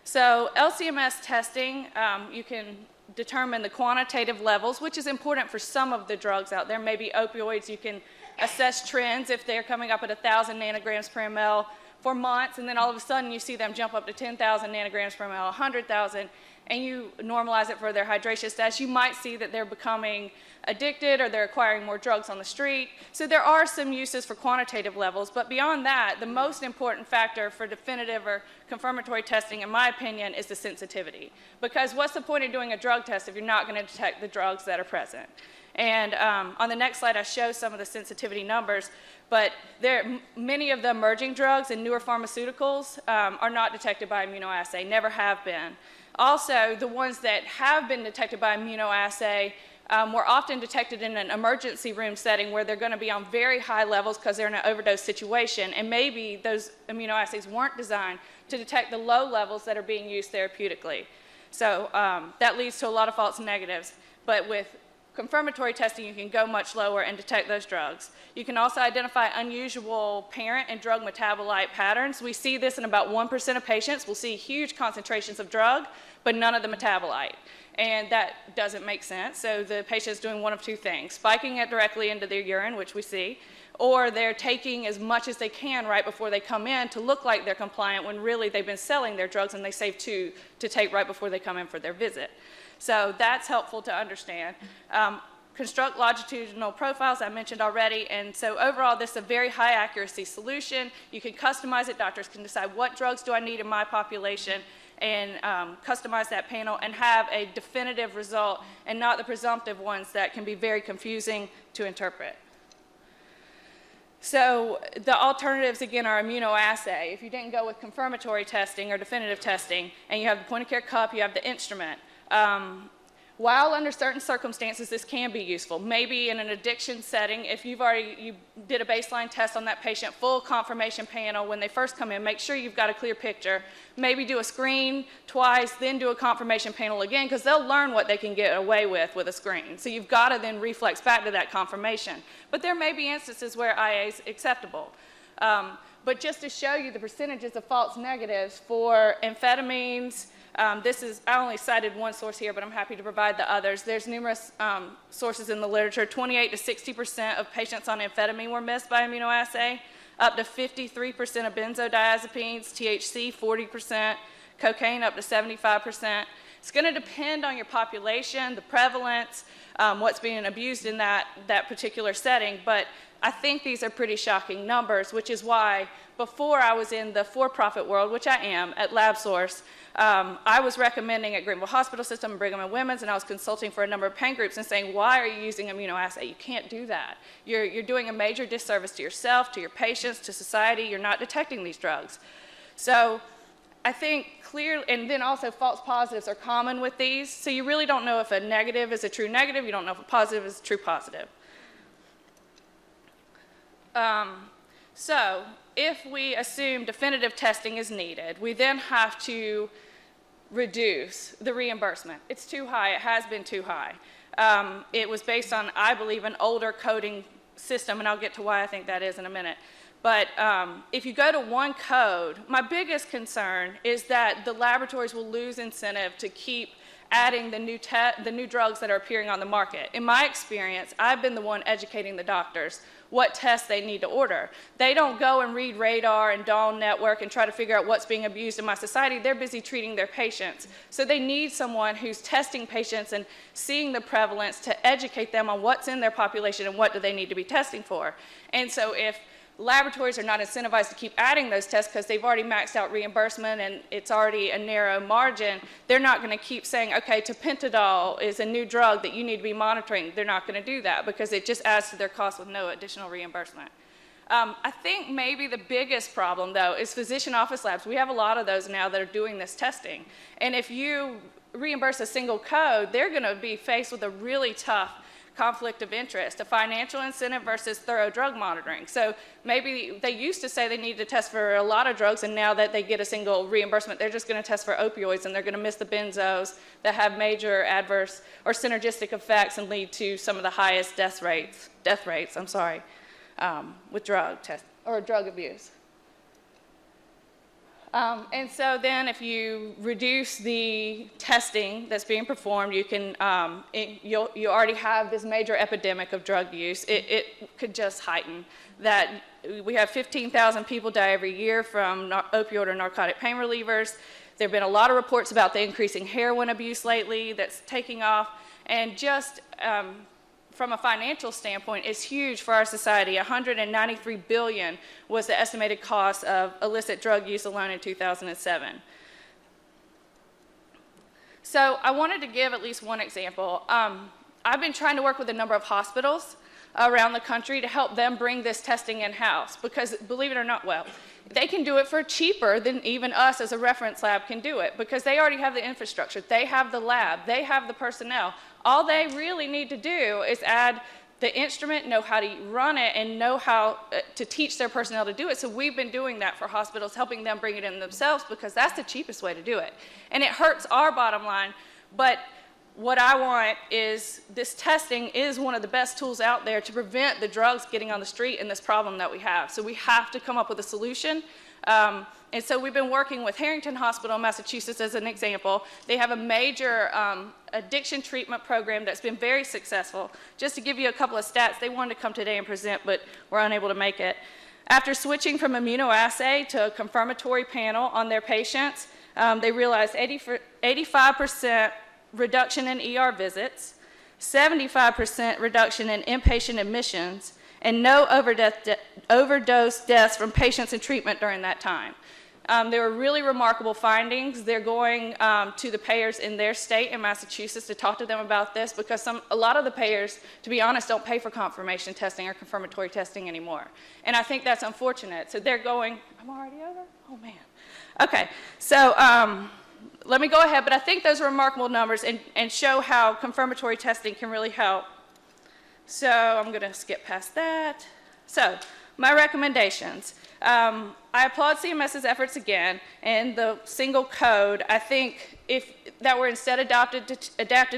So LCMS testing, you can determine the quantitative levels, which is important for some of the drugs out there. Maybe opioids, you can assess trends if they're coming up at 1,000 nanograms per ml for months, and then all of a sudden you see them jump up to 10,000 nanograms per ml, 100,000, and you normalize it for their hydration status. You might see that they're becoming addicted or they're acquiring more drugs on the street. So there are some uses for quantitative levels, but beyond that, the most important factor for definitive or confirmatory testing, in my opinion, is the sensitivity. Because what's the point of doing a drug test if you're not going to detect the drugs that are present? And on the next slide, I show some of the sensitivity numbers, but many of the emerging drugs and newer pharmaceuticals are not detected by immunoassay, never have been. Also, the ones that have been detected by immunoassay were often detected in an emergency room setting where they're going to be on very high levels because they're in an overdose situation, and maybe those immunoassays weren't designed to detect the low levels that are being used therapeutically. So that leads to a lot of false negatives. But with confirmatory testing, you can go much lower and detect those drugs. You can also identify unusual parent and drug metabolite patterns. We see this in about 1% of patients. We'll see huge concentrations of drug, but none of the metabolite. And that doesn't make sense. So the patient is doing one of two things: spiking it directly into their urine, which we see, or they're taking as much as they can right before they come in to look like they're compliant when really they've been selling their drugs and they save 2 to take right before they come in for their visit. So that's helpful to understand. Construct longitudinal profiles, I mentioned already, and so overall this is a very high accuracy solution. You can customize it. Doctors can decide what drugs do I need in my population and customize that panel and have a definitive result and not the presumptive ones that can be very confusing to interpret. So the alternatives, again, are immunoassay. If you didn't go with confirmatory testing or definitive testing, and you have the point-of-care cup, you have the instrument. While under certain circumstances, this can be useful. Maybe in an addiction setting, if you did a baseline test on that patient, full confirmation panel when they first come in, make sure you've got a clear picture. Maybe do a screen twice, then do a confirmation panel again, because they'll learn what they can get away with a screen. So you've got to then reflex back to that confirmation. But there may be instances where IA is acceptable. But just to show you the percentages of false negatives for amphetamines, I only cited one source here, but I'm happy to provide the others. There's numerous sources in the literature. 28 to 60% of patients on amphetamine were missed by immunoassay, up to 53% of benzodiazepines, THC 40%, cocaine up to 75%. It's going to depend on your population, the prevalence, what's being abused in that particular setting, but I think these are pretty shocking numbers, which is why before I was in the for-profit world, which I am at LabSource, I was recommending at Greenville Hospital System and Brigham and Women's, and I was consulting for a number of pain groups and saying, why are you using immunoassay? You can't do that. You're doing a major disservice to yourself, to your patients, to society. You're not detecting these drugs. So I think clearly, and then also false positives are common with these, so you really don't know if a negative is a true negative. You don't know if a positive is a true positive. So if we assume definitive testing is needed, we then have to reduce the reimbursement. It's too high. It has been too high. It was based on, I believe, an older coding system, and I'll get to why I think that is in a minute. But if you go to one code, my biggest concern is that the laboratories will lose incentive to keep adding the new drugs that are appearing on the market. In my experience, I've been the one educating the doctors what tests they need to order. They don't go and read Radar and Dawn Network and try to figure out what's being abused in my society. They're busy treating their patients. So they need someone who's testing patients and seeing the prevalence to educate them on what's in their population and what do they need to be testing for. And so if laboratories are not incentivized to keep adding those tests because they've already maxed out reimbursement and it's already a narrow margin, they're not going to keep saying, okay, tapentadol is a new drug that you need to be monitoring. They're not going to do that because it just adds to their cost with no additional reimbursement. I think maybe the biggest problem, though, is physician office labs. We have a lot of those now that are doing this testing. And if you reimburse a single code, they're going to be faced with a really tough conflict of interest, a financial incentive versus thorough drug monitoring. So maybe they used to say they needed to test for a lot of drugs, and now that they get a single reimbursement, they're just going to test for opioids, and they're going to miss the benzos that have major adverse or synergistic effects and lead to some of the highest death rates, with drug abuse. And so then if you reduce the testing that's being performed, you can, you already have this major epidemic of drug use. It could just heighten that. We have 15,000 people die every year from opioid or narcotic pain relievers. There have been a lot of reports about the increasing heroin abuse lately that's taking off. And just from a financial standpoint, it's huge for our society. $193 billion was the estimated cost of illicit drug use alone in 2007. So I wanted to give at least one example. I've been trying to work with a number of hospitals around the country to help them bring this testing in-house because, believe it or not, well, they can do it for cheaper than even us as a reference lab can do it because they already have the infrastructure, they have the lab, they have the personnel. All they really need to do is add the instrument, know how to run it, and know how to teach their personnel to do it. So we've been doing that for hospitals, helping them bring it in themselves because that's the cheapest way to do it. And it hurts our bottom line, but what I want is this testing is one of the best tools out there to prevent the drugs getting on the street and this problem that we have. So we have to come up with a solution. And so we've been working with Harrington Hospital in Massachusetts as an example. They have a major addiction treatment program that's been very successful. Just to give you a couple of stats, they wanted to come today and present, but were unable to make it. After switching from immunoassay to a confirmatory panel on their patients, they realized 85% reduction in ER visits, 75% reduction in inpatient admissions, and no overdose deaths from patients in treatment during that time. There were really remarkable findings. They're going to the payers in their state in Massachusetts to talk to them about this because a lot of the payers, to be honest, don't pay for confirmation testing or confirmatory testing anymore. And I think that's unfortunate. So they're going, I'm already over? Oh, man. Okay, so let me go ahead, but I think those are remarkable numbers and show how confirmatory testing can really help. So I'm going to skip past that. So my recommendations. I applaud CMS's efforts again, and the single code, I think if that were instead adapted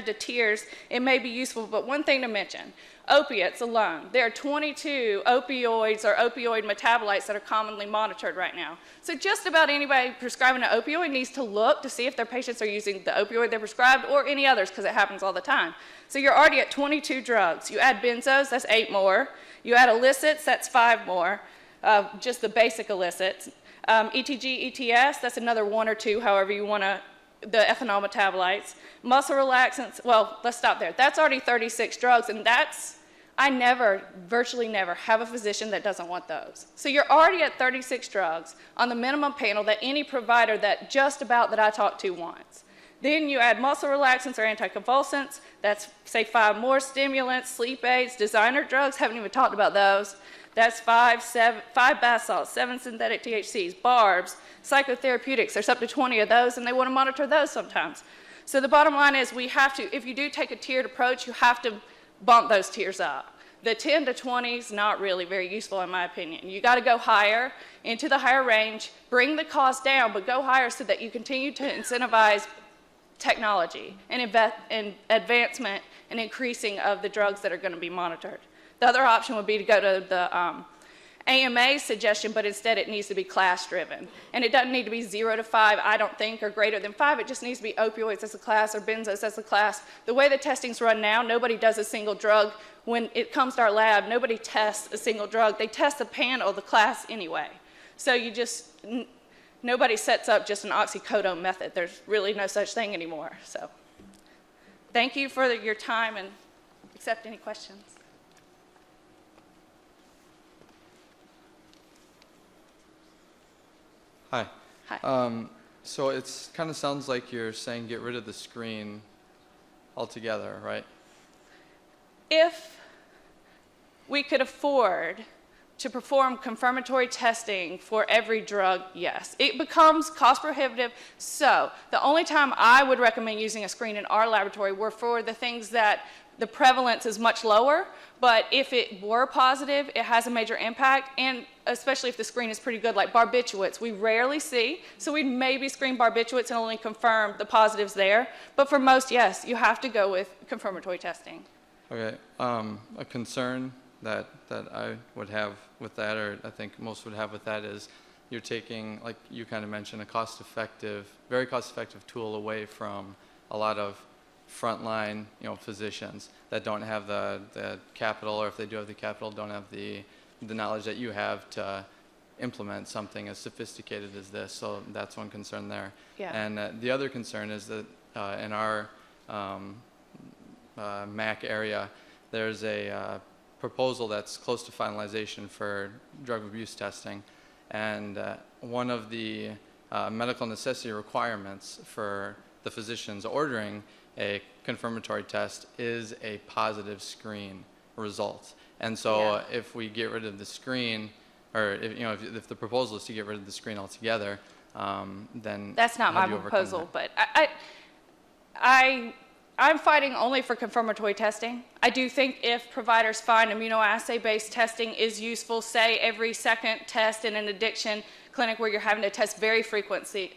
to tiers, it may be useful, but one thing to mention, opiates alone. There are 22 opioids or opioid metabolites that are commonly monitored right now. So just about anybody prescribing an opioid needs to look to see if their patients are using the opioid they prescribed or any others, because it happens all the time. So you're already at 22 drugs. You add benzos, that's 8 more. You add illicits, that's 5 more. Just the basic illicits. ETG, ETS, that's another 1 or 2, however you want to, the ethanol metabolites. Muscle relaxants, well, let's stop there. That's already 36 drugs, and I virtually never have a physician that doesn't want those. So you're already at 36 drugs on the minimum panel that any provider that I talk to wants. Then you add muscle relaxants or anticonvulsants, that's say 5 more, stimulants, sleep aids, designer drugs, haven't even talked about those. That's 5 bath salts, 7 synthetic THCs, barbs, psychotherapeutics. There's up to 20 of those, and they want to monitor those sometimes. So the bottom line is we have to, if you do take a tiered approach, you have to bump those tiers up. The 10 to 20 is not really very useful in my opinion. You got to go higher, into the higher range, bring the cost down, but go higher so that you continue to incentivize technology and advancement and increasing of the drugs that are going to be monitored. The other option would be to go to the AMA's suggestion, but instead it needs to be class-driven. And it doesn't need to be 0 to 5, I don't think, or greater than 5. It just needs to be opioids as a class or benzos as a class. The way the testing's run now, nobody does a single drug. When it comes to our lab, nobody tests a single drug. They test the panel, the class anyway. So you just, nobody sets up just an oxycodone method. There's really no such thing anymore. So thank you for your time and accept any questions. Hi. Hi. So it kind of sounds like you're saying get rid of the screen altogether, right? If we could afford to perform confirmatory testing for every drug, yes. It becomes cost prohibitive, so the only time I would recommend using a screen in our laboratory were for the things that the prevalence is much lower, but if it were positive, it has a major impact, and especially if the screen is pretty good, like barbiturates, we rarely see, so we'd maybe screen barbiturates and only confirm the positives there, but for most, yes, you have to go with confirmatory testing. Okay. A concern that I would have with that, or I think most would have with that, is you're taking, like you kind of mentioned, a very cost-effective tool away from a lot of frontline, physicians that don't have the capital, or if they do have the capital, don't have the knowledge that you have to implement something as sophisticated as this. So that's one concern there. Yeah. And the other concern is that in our MAC area, there's a proposal that's close to finalization for drug abuse testing, and one of the medical necessity requirements for the physicians ordering a confirmatory test is a positive screen result. And so if we get rid of the screen, or if the proposal is to get rid of the screen altogether, then that's not my proposal, but I'm fighting only for confirmatory testing. I do think if providers find immunoassay-based testing is useful, say every second test in an addiction clinic where you're having to test very frequently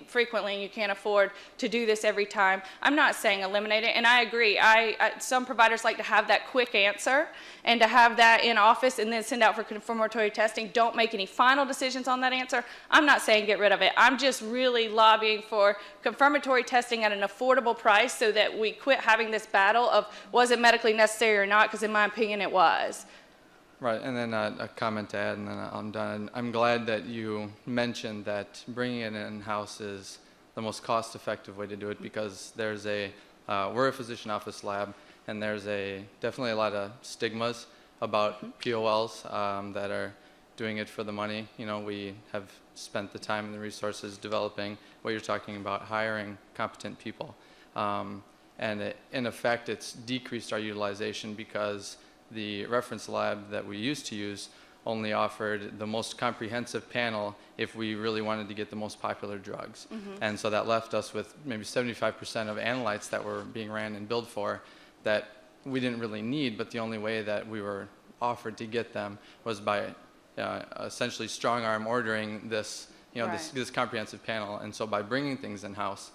and you can't afford to do this every time, I'm not saying eliminate it, and I agree. Some providers like to have that quick answer and to have that in office and then send out for confirmatory testing. Don't make any final decisions on that answer. I'm not saying get rid of it. I'm just really lobbying for confirmatory testing at an affordable price so that we quit having this battle of was it medically necessary or not, because in my opinion it was. Right, and then a comment to add, and then I'm done. I'm glad that you mentioned that bringing it in-house is the most cost-effective way to do it, because there's we're a physician office lab, and there's definitely a lot of stigmas about POLs that are doing it for the money. We have spent the time and the resources developing what you're talking about, hiring competent people. In effect, it's decreased our utilization because the reference lab that we used to use only offered the most comprehensive panel if we really wanted to get the most popular drugs. And so that left us with maybe 75% of analytes that were being ran and billed for that we didn't really need, but the only way that we were offered to get them was by essentially strong arm ordering this, this comprehensive panel. And so by bringing things in-house,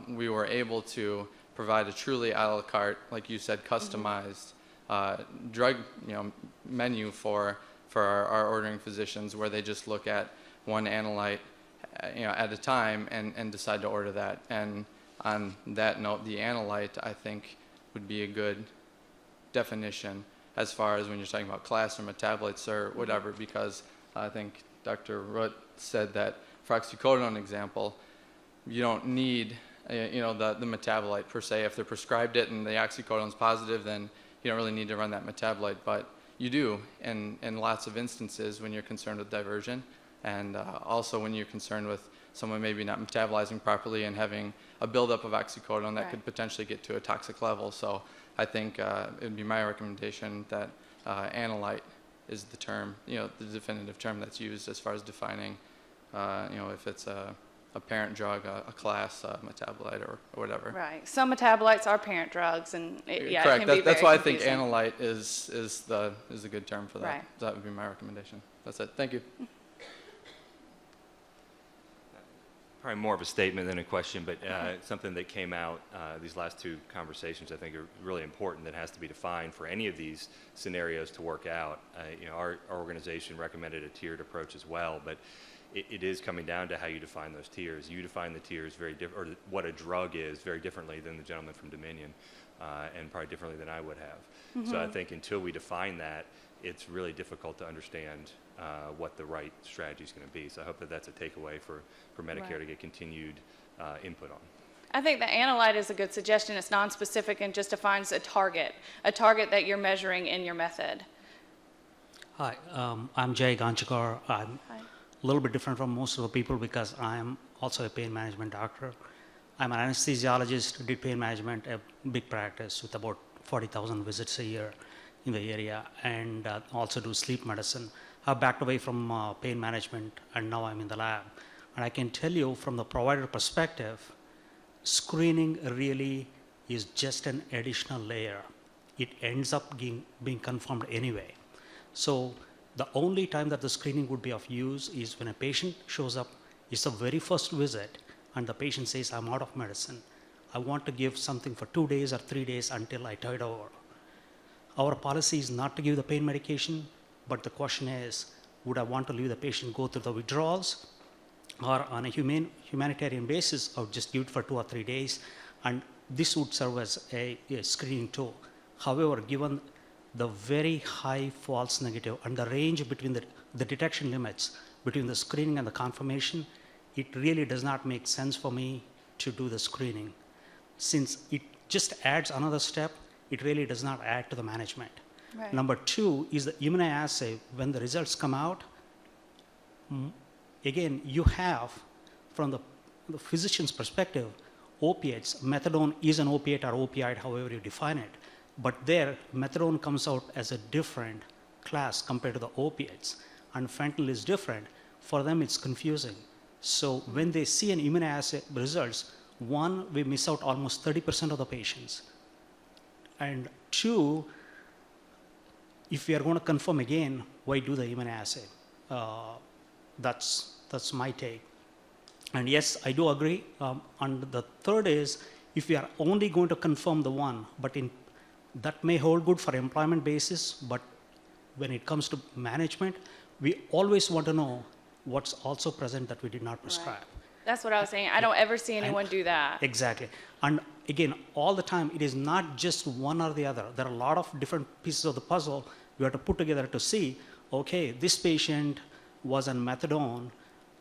we were able to provide a truly a la carte, like you said, customized drug menu for our ordering physicians, where they just look at one analyte at a time and decide to order that. And on that note, the analyte, I think, would be a good definition as far as when you're talking about class or metabolites or whatever, because I think Dr. Root said that for oxycodone example, you don't need the metabolite per se. If they're prescribed it and the oxycodone is positive, then you don't really need to run that metabolite, but you do in lots of instances when you're concerned with diversion, and also when you're concerned with someone maybe not metabolizing properly and having a buildup of oxycodone that could potentially get to a toxic level. So I think it would be my recommendation that analyte is the term, the definitive term that's used as far as defining, if it's a parent drug, a class, metabolite, or whatever. Right. Some metabolites are parent drugs, and Correct. It can be That's very why confusing. I think analyte is a good term for that. Right. So that would be my recommendation. That's it. Thank you. Probably more of a statement than a question, but something that came out these last two conversations I think are really important that has to be defined for any of these scenarios to work out. Our organization recommended a tiered approach as well, but it is coming down to how you define those tiers. You define the tiers very different, or what a drug is very differently than the gentleman from Dominion, and probably differently than I would have. So I think until we define that, it's really difficult to understand what the right strategy is going to be. So I hope that that's a takeaway for Medicare to get continued input on. I think the analyte is a good suggestion. It's non-specific and just defines a target that you're measuring in your method. Hi, I'm Jay Ganchikar. I'm a little bit different from most of the people because I'm also a pain management doctor. I'm an anesthesiologist, did pain management, a big practice with about 40,000 visits a year in the area, and also do sleep medicine. I've backed away from pain management, and now I'm in the lab. And I can tell you from the provider perspective, screening really is just an additional layer. It ends up being confirmed anyway. So the only time that the screening would be of use is when a patient shows up, it's the very first visit, and the patient says, I'm out of medicine. I want to give something for 2 days or 3 days until I tide over. Our policy is not to give the pain medication, but the question is, would I want to leave the patient go through the withdrawals, or on a humanitarian basis, I would just give it for 2 or 3 days, and this would serve as a screening tool. However, given the very high false negative and the range between the detection limits between the screening and the confirmation, it really does not make sense for me to do the screening. Since it just adds another step, it really does not add to the management. Right. Number 2 is the immunoassay. When the results come out, again, you have, from the physician's perspective, opiates. Methadone is an opiate or opioid, however you define it. But there, methadone comes out as a different class compared to the opiates. And fentanyl is different. For them, it's confusing. So when they see an immunoassay results, 1, we miss out almost 30% of the patients. And 2, if we are going to confirm again, why do the immunoassay? That's my take. And yes, I do agree. And the third is, if we are only going to confirm the one, but that may hold good for employment basis, but when it comes to management, we always want to know what's also present that we did not prescribe. Right. That's what I was saying. I don't ever see anyone do that. Exactly. And again, all the time, it is not just one or the other. There are a lot of different pieces of the puzzle you have to put together to see, okay, this patient was on methadone,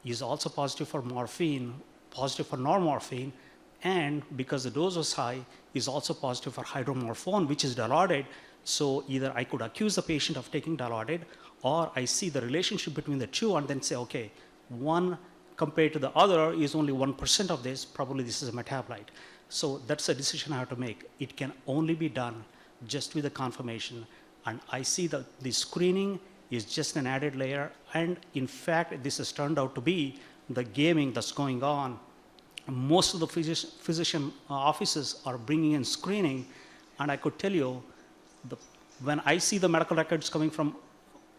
is also positive for morphine, positive for normorphine, and because the dose was high, is also positive for hydromorphone, which is dilaudid. So either I could accuse the patient of taking dilaudid, or I see the relationship between the two and then say, okay, one compared to the other is only 1% of this, probably this is a metabolite. So that's a decision I have to make. It can only be done just with the confirmation. And I see that the screening is just an added layer. And in fact, this has turned out to be the gaming that's going on. Most of the physician offices are bringing in screening. And I could tell you, when I see the medical records coming from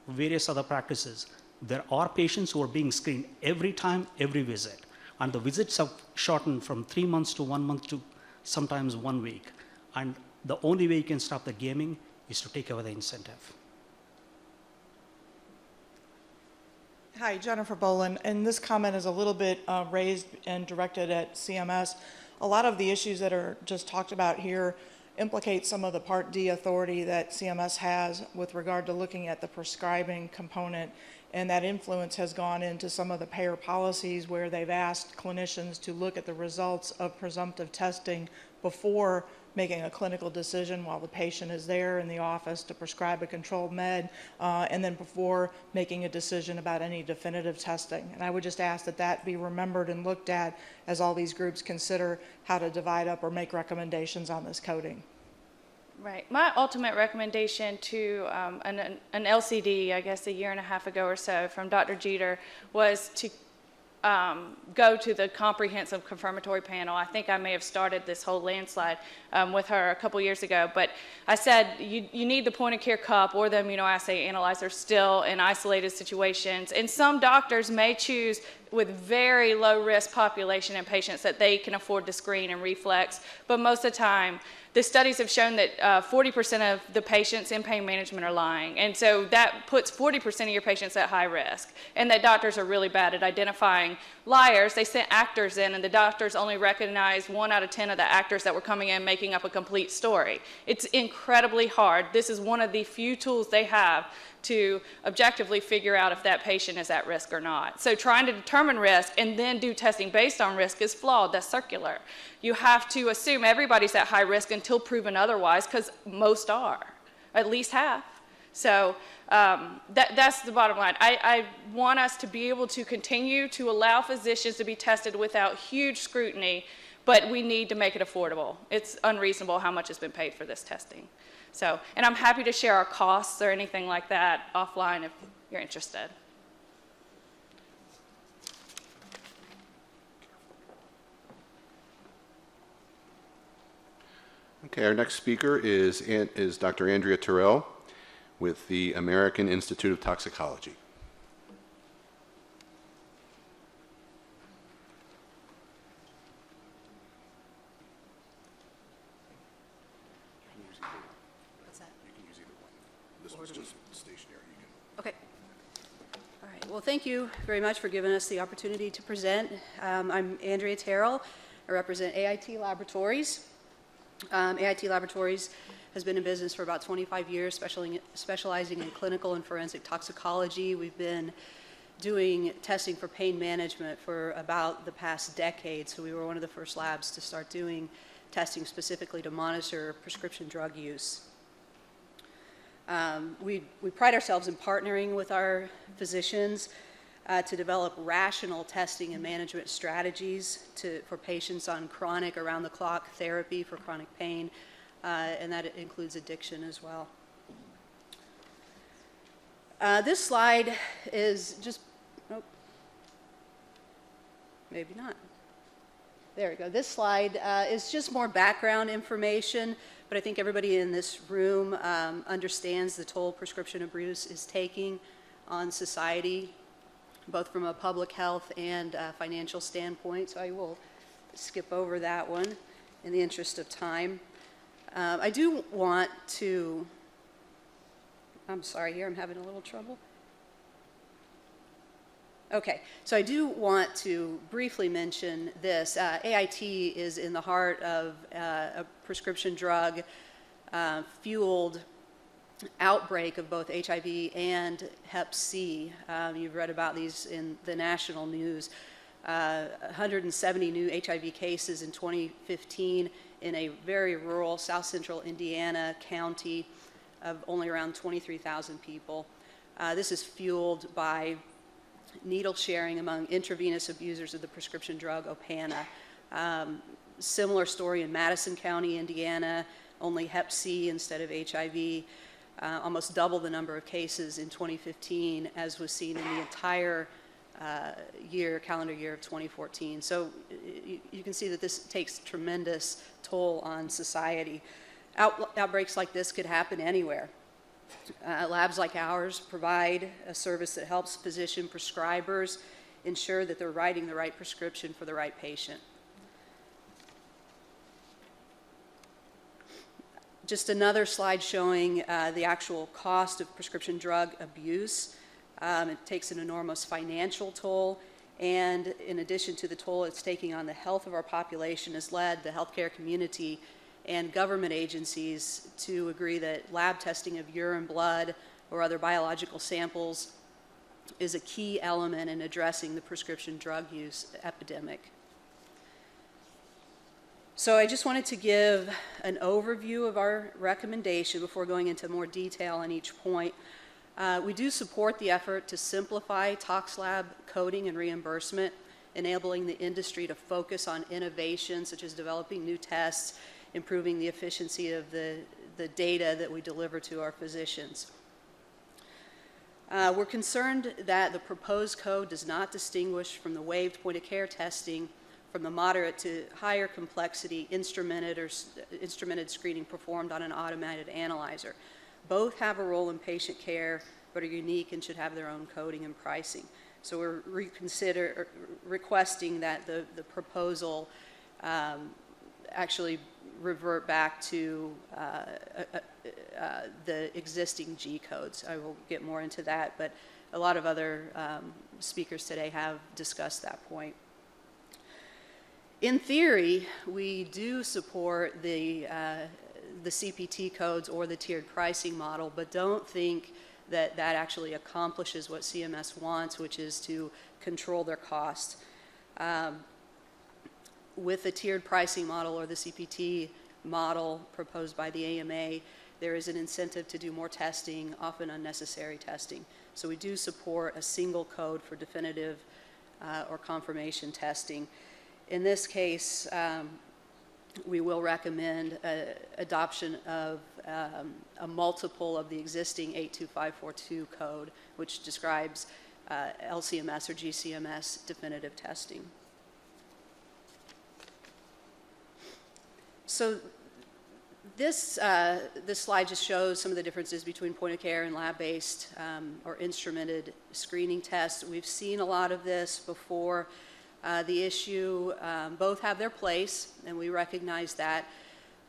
various other practices, there are patients who are being screened every time, every visit. And the visits have shortened from 3 months to 1 month to sometimes 1 week. And the only way you can stop the gaming is to take away the incentive. Hi, Jennifer Boland, and this comment is a little bit raised and directed at CMS. A lot of the issues that are just talked about here implicate some of the Part D authority that CMS has with regard to looking at the prescribing component, and that influence has gone into some of the payer policies where they've asked clinicians to look at the results of presumptive testing before making a clinical decision while the patient is there in the office to prescribe a controlled med, and then before making a decision about any definitive testing. And I would just ask that that be remembered and looked at as all these groups consider how to divide up or make recommendations on this coding. Right. My ultimate recommendation to an LCD, I guess a year and a half ago or so, from Dr. Jeter was to go to the comprehensive confirmatory panel. I think I may have started this whole landslide with her a couple years ago, but I said you need the point of care cup or the immunoassay analyzer still in isolated situations, and some doctors may choose with very low risk population and patients that they can afford to screen and reflex, but most of the time the studies have shown that 40% of the patients in pain management are lying. And so that puts 40% of your patients at high risk. And that doctors are really bad at identifying liars. They sent actors in, and the doctors only recognized 1 out of 10 of the actors that were coming in making up a complete story. It's incredibly hard. This is one of the few tools they have to objectively figure out if that patient is at risk or not. So trying to determine risk and then do testing based on risk is flawed. That's circular. You have to assume everybody's at high risk until proven otherwise, because most are, at least half. So that's the bottom line. I want us to be able to continue to allow physicians to be tested without huge scrutiny, but we need to make it affordable. It's unreasonable how much has been paid for this testing. So, and I'm happy to share our costs or anything like that offline if you're interested. Okay, our next speaker is Dr. Andrea Terrell with the American Institute of Toxicology. Okay. All right. Well, thank you very much for giving us the opportunity to present. I'm Andrea Terrell. I represent AIT Laboratories. AIT Laboratories has been in business for about 25 years, specializing in clinical and forensic toxicology. We've been doing testing for pain management for about the past decade, so we were one of the first labs to start doing testing specifically to monitor prescription drug use. We pride ourselves in partnering with our physicians to develop rational testing and management strategies for patients on chronic around-the-clock therapy for chronic pain, and that includes addiction as well. This slide is just, oh, maybe not. There we go. This slide is just more background information, but I think everybody in this room understands the toll prescription abuse is taking on society, both from a public health and financial standpoint. So I will skip over that one in the interest of time. I do want to, I'm sorry here, I'm having a little trouble. Okay, so I do want to briefly mention this. AIT is in the heart of a prescription drug fueled outbreak of both HIV and Hep C. You've read about these in the national news. 170 new HIV cases in 2015 in a very rural South Central Indiana county of only around 23,000 people. This is fueled by needle sharing among intravenous abusers of the prescription drug Opana. Similar story in Madison County, Indiana, only Hep C instead of HIV. Almost double the number of cases in 2015 as was seen in the entire calendar year of 2014. So you can see that this takes tremendous toll on society. Outbreaks like this could happen anywhere. Labs like ours provide a service that helps physician prescribers ensure that they're writing the right prescription for the right patient. Just another slide showing the actual cost of prescription drug abuse. It takes an enormous financial toll, and in addition to the toll it's taking on the health of our population, has led the healthcare community and government agencies to agree that lab testing of urine, blood, or other biological samples is a key element in addressing the prescription drug use epidemic. So I just wanted to give an overview of our recommendation before going into more detail on each point. We do support the effort to simplify tox lab coding and reimbursement, enabling the industry to focus on innovation such as developing new tests, improving the efficiency of the data that we deliver to our physicians. We're concerned that the proposed code does not distinguish from the waived point-of-care testing from the moderate to higher complexity instrumented screening performed on an automated analyzer. Both have a role in patient care, but are unique and should have their own coding and pricing. So we're requesting that the proposal actually revert back to the existing G codes. I will get more into that, but a lot of other speakers today have discussed that point. In theory, we do support the CPT codes or the tiered pricing model, but don't think that that actually accomplishes what CMS wants, which is to control their costs. With the tiered pricing model or the CPT model proposed by the AMA, there is an incentive to do more testing, often unnecessary testing. So we do support a single code for definitive or confirmation testing. In this case, we will recommend adoption of a multiple of the existing 82542 code, which describes LCMS or GCMS definitive testing. So this slide just shows some of the differences between point-of-care and lab-based or instrumented screening tests. We've seen a lot of this before. The issue, both have their place, and we recognize that,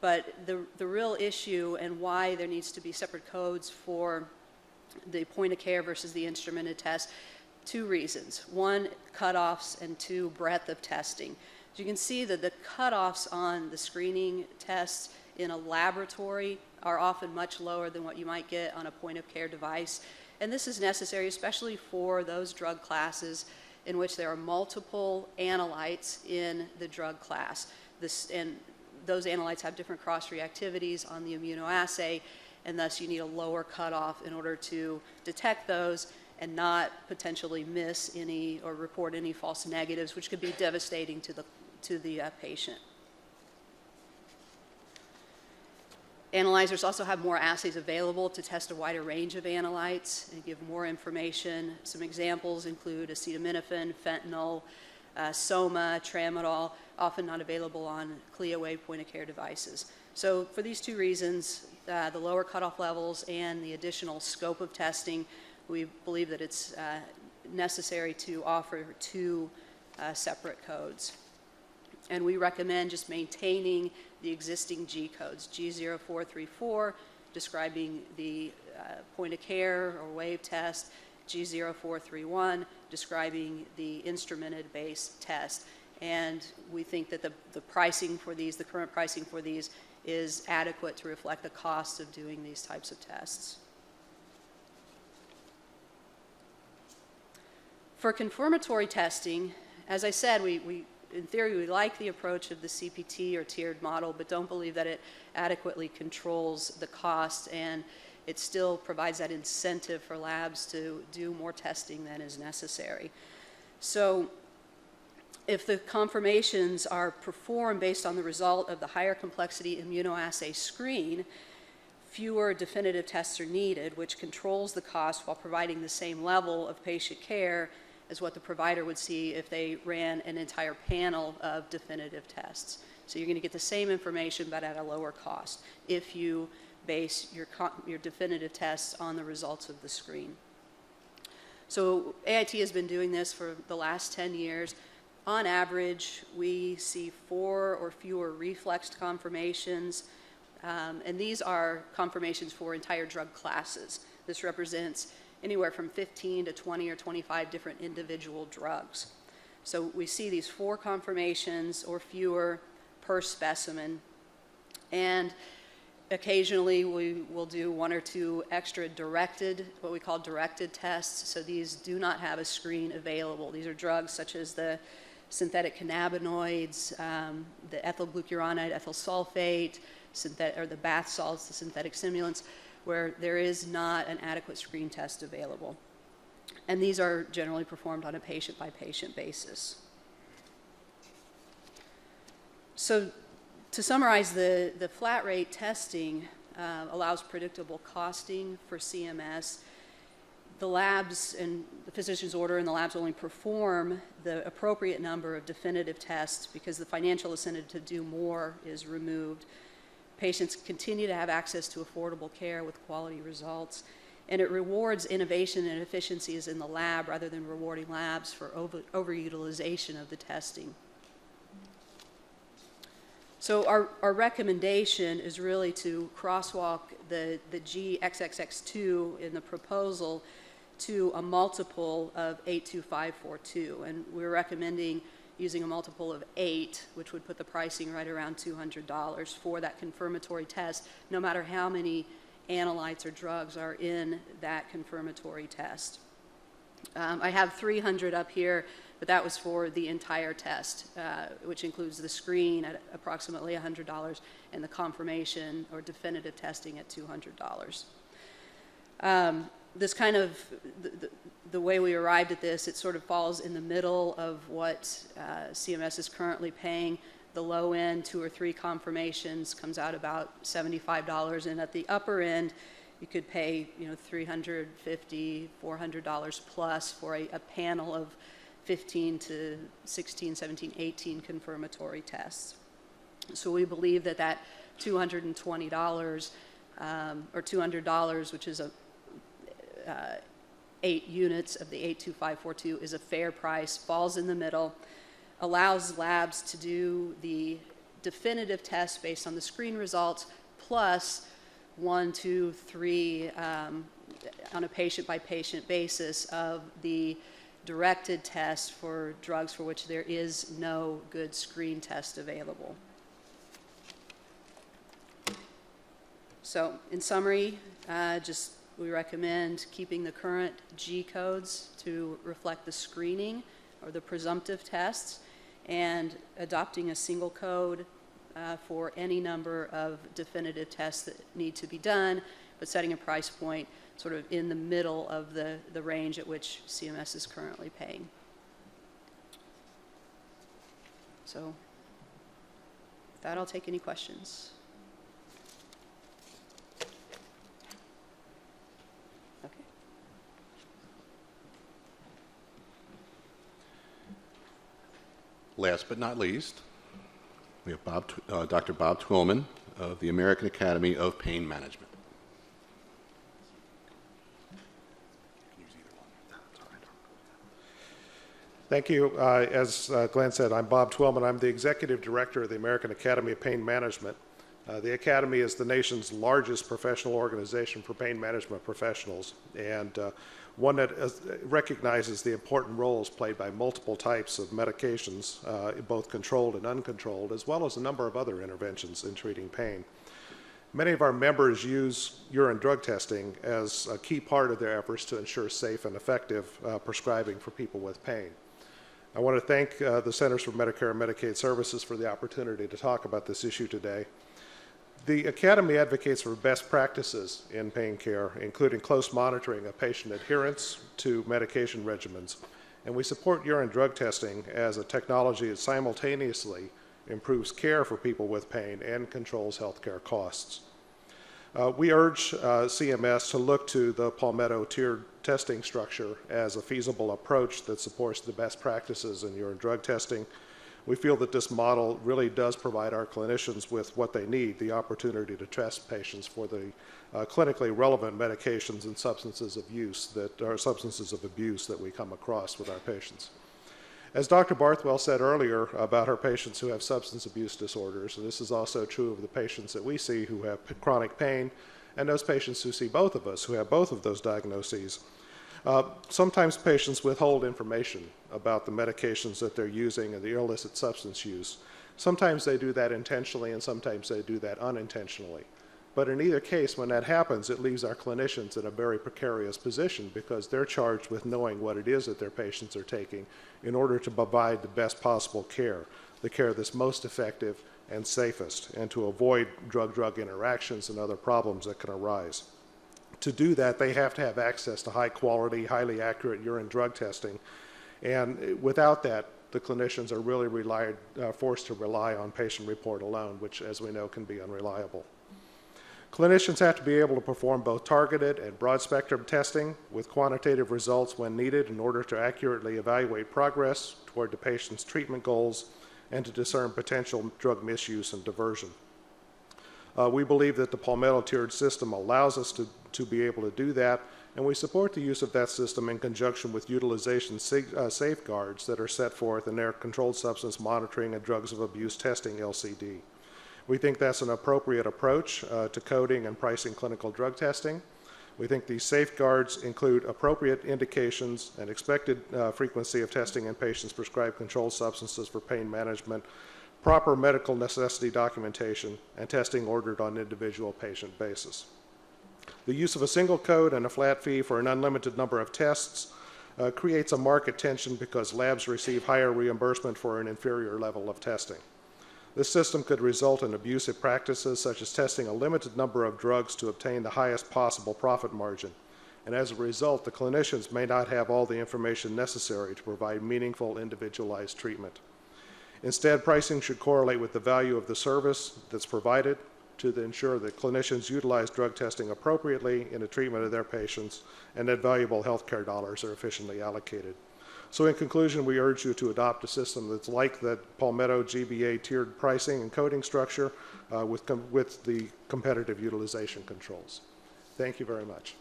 but the real issue and why there needs to be separate codes for the point-of-care versus the instrumented test, two reasons. One, cutoffs, and two, breadth of testing. As you can see that the cutoffs on the screening tests in a laboratory are often much lower than what you might get on a point-of-care device, and this is necessary especially for those drug classes in which there are multiple analytes in the drug class. And those analytes have different cross-reactivities on the immunoassay, and thus you need a lower cutoff in order to detect those and not potentially miss any or report any false negatives, which could be devastating to the patient. Analyzers also have more assays available to test a wider range of analytes and give more information. Some examples include acetaminophen, fentanyl, Soma, Tramadol, often not available on CLIA-waived point-of-care devices. So for these two reasons, the lower cutoff levels and the additional scope of testing, we believe that it's necessary to offer two separate codes. And we recommend just maintaining the existing G codes, G0434, describing the point-of-care or wave test, G0431, describing the instrumented-based test. And we think that the pricing for these, the current pricing for these, is adequate to reflect the cost of doing these types of tests. For confirmatory testing, as I said, in theory, we like the approach of the CPT or tiered model, but don't believe that it adequately controls the cost, and it still provides that incentive for labs to do more testing than is necessary. So if the confirmations are performed based on the result of the higher complexity immunoassay screen, fewer definitive tests are needed, which controls the cost while providing the same level of patient care as what the provider would see if they ran an entire panel of definitive tests. So you're going to get the same information but at a lower cost if you base your definitive tests on the results of the screen. So AIT has been doing this for the last 10 years. On average, we see 4 or fewer reflexed confirmations, and these are confirmations for entire drug classes. This represents anywhere from 15 to 20 or 25 different individual drugs. So we see these 4 confirmations or fewer per specimen, and occasionally we will do 1 or 2 extra directed, what we call directed tests. So these do not have a screen available. These are drugs such as the synthetic cannabinoids, the ethyl glucuronide, ethyl sulfate, or the bath salts, the synthetic stimulants, where there is not an adequate screen test available. And these are generally performed on a patient-by-patient basis. So to summarize, the flat rate testing allows predictable costing for CMS. The labs and the physician's order and the labs only perform the appropriate number of definitive tests because the financial incentive to do more is removed. Patients continue to have access to affordable care with quality results, and it rewards innovation and efficiencies in the lab rather than rewarding labs for overutilization of the testing. So our recommendation is really to crosswalk the GXXX2 in the proposal to a multiple of 82542, and we're recommending using a multiple of 8, which would put the pricing right around $200 for that confirmatory test, no matter how many analytes or drugs are in that confirmatory test. I have 300 up here, but that was for the entire test, which includes the screen at approximately $100 and the confirmation or definitive testing at $200. This kind of, the way we arrived at this, it sort of falls in the middle of what CMS is currently paying. The low end, 2 or 3 confirmations, comes out about $75, and at the upper end, you could pay $350, $400 plus for a panel of 15 to 16, 17, 18 confirmatory tests. So we believe that $220 or $200, which is 8 units of the 82542, is a fair price, falls in the middle, allows labs to do the definitive test based on the screen results, plus 1, 2, 3 on a patient-by-patient basis of the directed test for drugs for which there is no good screen test available. So in summary, we recommend keeping the current G codes to reflect the screening or the presumptive tests, and adopting a single code for any number of definitive tests that need to be done, but setting a price point sort of in the middle of the range at which CMS is currently paying. So with that, I'll take any questions. Last but not least, we have Dr. Bob Twillman of the American Academy of Pain Management. Thank you. As Glenn said, I'm Bob Twillman. I'm the Executive Director of the American Academy of Pain Management. The Academy is the nation's largest professional organization for pain management professionals, and one that recognizes the important roles played by multiple types of medications, both controlled and uncontrolled, as well as a number of other interventions in treating pain. Many of our members use urine drug testing as a key part of their efforts to ensure safe and effective prescribing for people with pain. I want to thank the Centers for Medicare and Medicaid Services for the opportunity to talk about this issue today. The Academy advocates for best practices in pain care, including close monitoring of patient adherence to medication regimens, and we support urine drug testing as a technology that simultaneously improves care for people with pain and controls healthcare costs. We urge CMS to look to the Palmetto tiered testing structure as a feasible approach that supports the best practices in urine drug testing. We feel that this model really does provide our clinicians with what they need, the opportunity to test patients for the clinically relevant medications and substances of use that are substances of abuse that we come across with our patients. As Dr. Barthwell said earlier about her patients who have substance abuse disorders, and this is also true of the patients that we see who have chronic pain, and those patients who see both of us who have both of those diagnoses. Sometimes patients withhold information about the medications that they're using and the illicit substance use. Sometimes they do that intentionally and sometimes they do that unintentionally. But in either case, when that happens, it leaves our clinicians in a very precarious position because they're charged with knowing what it is that their patients are taking in order to provide the best possible care, the care that's most effective and safest, and to avoid drug-drug interactions and other problems that can arise. To do that, they have to have access to high-quality, highly accurate urine drug testing, and without that, the clinicians are really forced to rely on patient report alone, which, as we know, can be unreliable. Clinicians have to be able to perform both targeted and broad-spectrum testing with quantitative results when needed in order to accurately evaluate progress toward the patient's treatment goals and to discern potential drug misuse and diversion. We believe that the Palmetto tiered system allows us to be able to do that, and we support the use of that system in conjunction with utilization safeguards that are set forth in their Controlled Substance Monitoring and Drugs of Abuse Testing LCD. We think that's an appropriate approach to coding and pricing clinical drug testing. We think these safeguards include appropriate indications and expected frequency of testing in patients prescribed controlled substances for pain management, proper medical necessity documentation, and testing ordered on an individual patient basis. The use of a single code and a flat fee for an unlimited number of tests creates a market tension because labs receive higher reimbursement for an inferior level of testing. This system could result in abusive practices such as testing a limited number of drugs to obtain the highest possible profit margin. And as a result, the clinicians may not have all the information necessary to provide meaningful, individualized treatment. Instead, pricing should correlate with the value of the service that's provided to ensure that clinicians utilize drug testing appropriately in the treatment of their patients and that valuable healthcare dollars are efficiently allocated. So in conclusion, we urge you to adopt a system that's like the Palmetto GBA tiered pricing and coding structure with the competitive utilization controls. Thank you very much.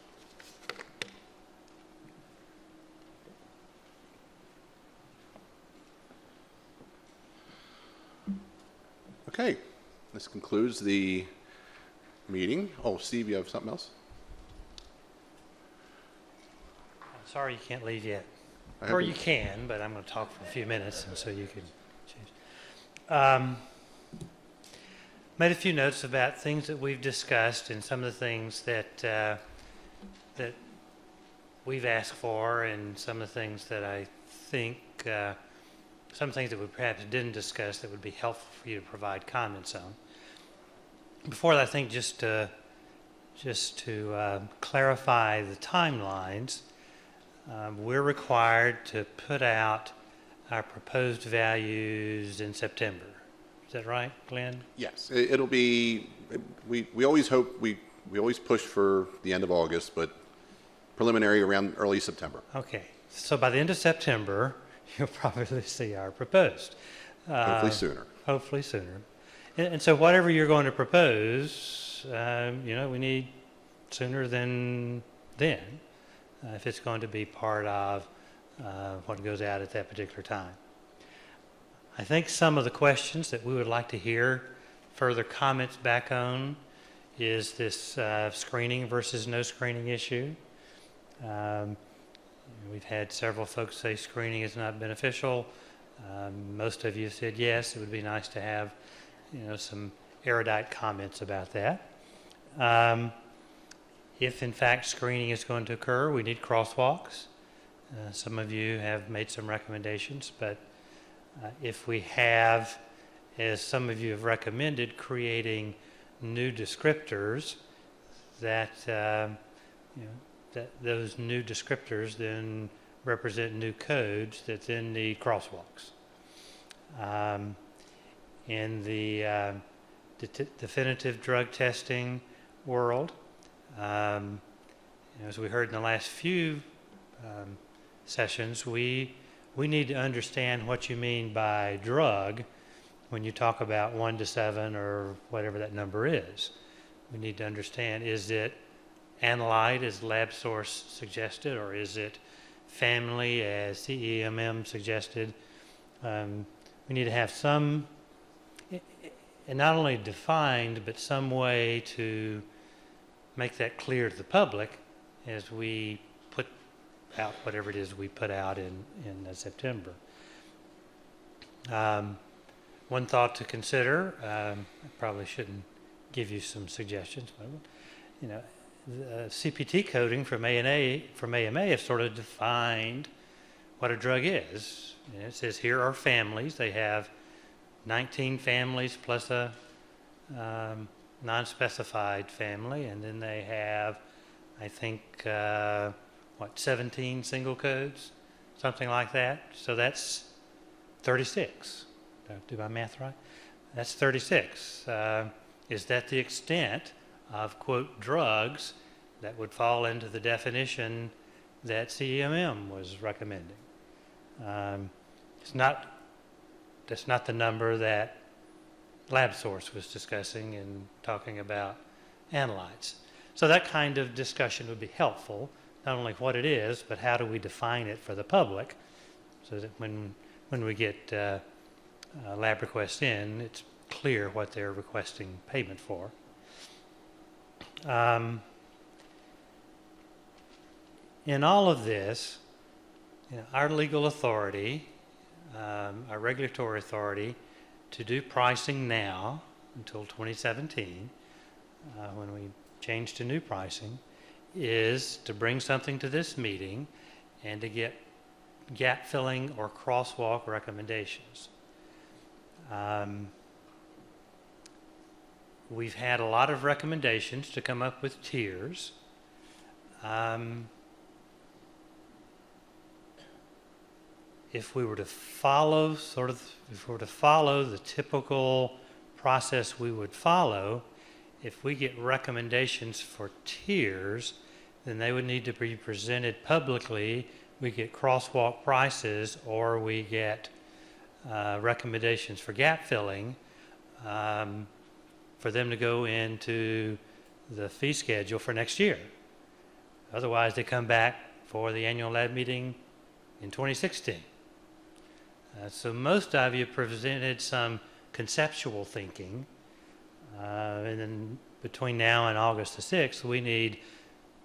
Okay, this concludes the meeting. Oh, Steve, you have something else? I'm sorry you can't leave yet. Or you can, but I'm going to talk for a few minutes, and so you can change. Made a few notes about things that we've discussed and some of the things that that we've asked for, and some of the things that I think, some things that we perhaps didn't discuss that would be helpful for you to provide comments on. Before that, I think just to clarify the timelines. We're required to put out our proposed values in September. Is that right, Glenn? Yes, it'll be, we always hope, we always push for the end of August, but preliminary around early September. Okay, so by the end of September, you'll probably see our proposed. Hopefully sooner. Hopefully sooner. And so whatever you're going to propose, we need sooner than then, if it's going to be part of what goes out at that particular time. I think some of the questions that we would like to hear further comments back on is this screening versus no screening issue. We've had several folks say screening is not beneficial. Most of you said yes. It would be nice to have, some erudite comments about that. If in fact screening is going to occur, we need crosswalks. Some of you have made some recommendations, but if we have, as some of you have recommended, creating new descriptors, that those new descriptors then represent new codes that then need crosswalks. In the definitive drug testing world, as we heard in the last few sessions, we need to understand what you mean by drug when you talk about 1 to 7 or whatever that number is. We need to understand, is it analyte as lab source suggested, or is it family as CEMM suggested? We need to have some, and not only defined, but some way to make that clear to the public as we put out whatever it is we put out in September. One thought to consider, I probably shouldn't give you some suggestions, but the CPT coding from AMA has sort of defined what a drug is. And it says here are families. They have 19 families plus a non-specified family, and then they have, I think, 17 single codes, something like that. So that's 36. Did I do my math right? That's 36. Is that the extent of, quote, drugs that would fall into the definition that CEMM was recommending? That's not the number that LabSource was discussing and talking about analytes. So that kind of discussion would be helpful, not only what it is, but how do we define it for the public, so that when we get lab requests in, it's clear what they're requesting payment for. In all of this, our legal authority, our regulatory authority to do pricing now until 2017, when we change to new pricing, is to bring something to this meeting and to get gap filling or crosswalk recommendations. We've had a lot of recommendations to come up with tiers. If we were to follow the typical process we would follow, if we get recommendations for tiers, then they would need to be presented publicly. We get crosswalk prices, or we get recommendations for gap filling, for them to go into the fee schedule for next year. Otherwise, they come back for the annual lab meeting in 2016. So most of you presented some conceptual thinking, and then between now and August the 6th, we need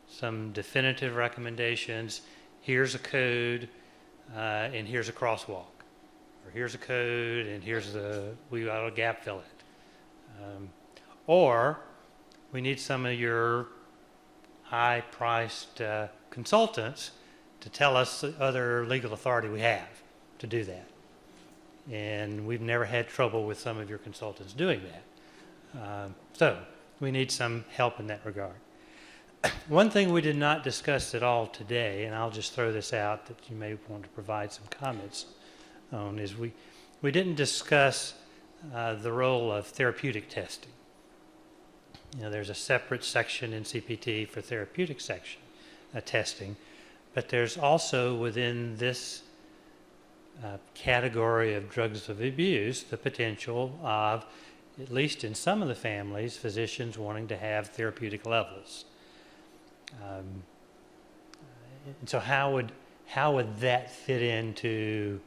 some definitive recommendations. Here's a code, and here's a crosswalk. Or here's a code, and we ought to gap fill it. Or we need some of your high-priced consultants to tell us the other legal authority we have to do that. And we've never had trouble with some of your consultants doing that. So we need some help in that regard. One thing we did not discuss at all today, and I'll just throw this out that you may want to provide some comments on, is we didn't discuss the role of therapeutic testing. There's a separate section in CPT for therapeutic testing, but there's also within this category of drugs of abuse the potential of, at least in some of the families, physicians wanting to have therapeutic levels. And so how would that fit into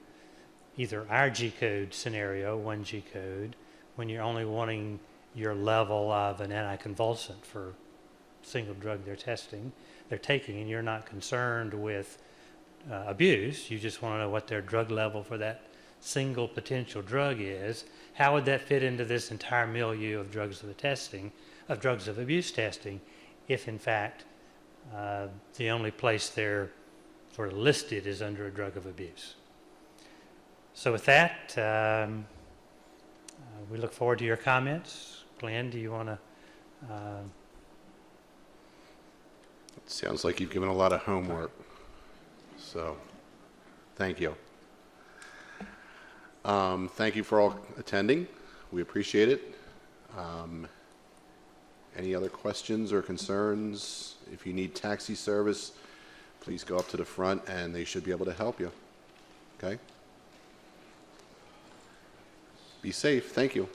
either our G code scenario, 1 G code, when you're only wanting your level of an anticonvulsant for single drug they're taking, and you're not concerned with abuse, you just want to know what their drug level for that single potential drug is. How would that fit into this entire milieu of drugs of abuse testing, if in fact the only place they're sort of listed is under a drug of abuse? So with that, we look forward to your comments. Glenn, do you want to? It sounds like you've given a lot of homework. So, thank you. Thank you for all attending. We appreciate it. Any other questions or concerns? If you need taxi service, please go up to the front and they should be able to help you. Okay? Be safe. Thank you.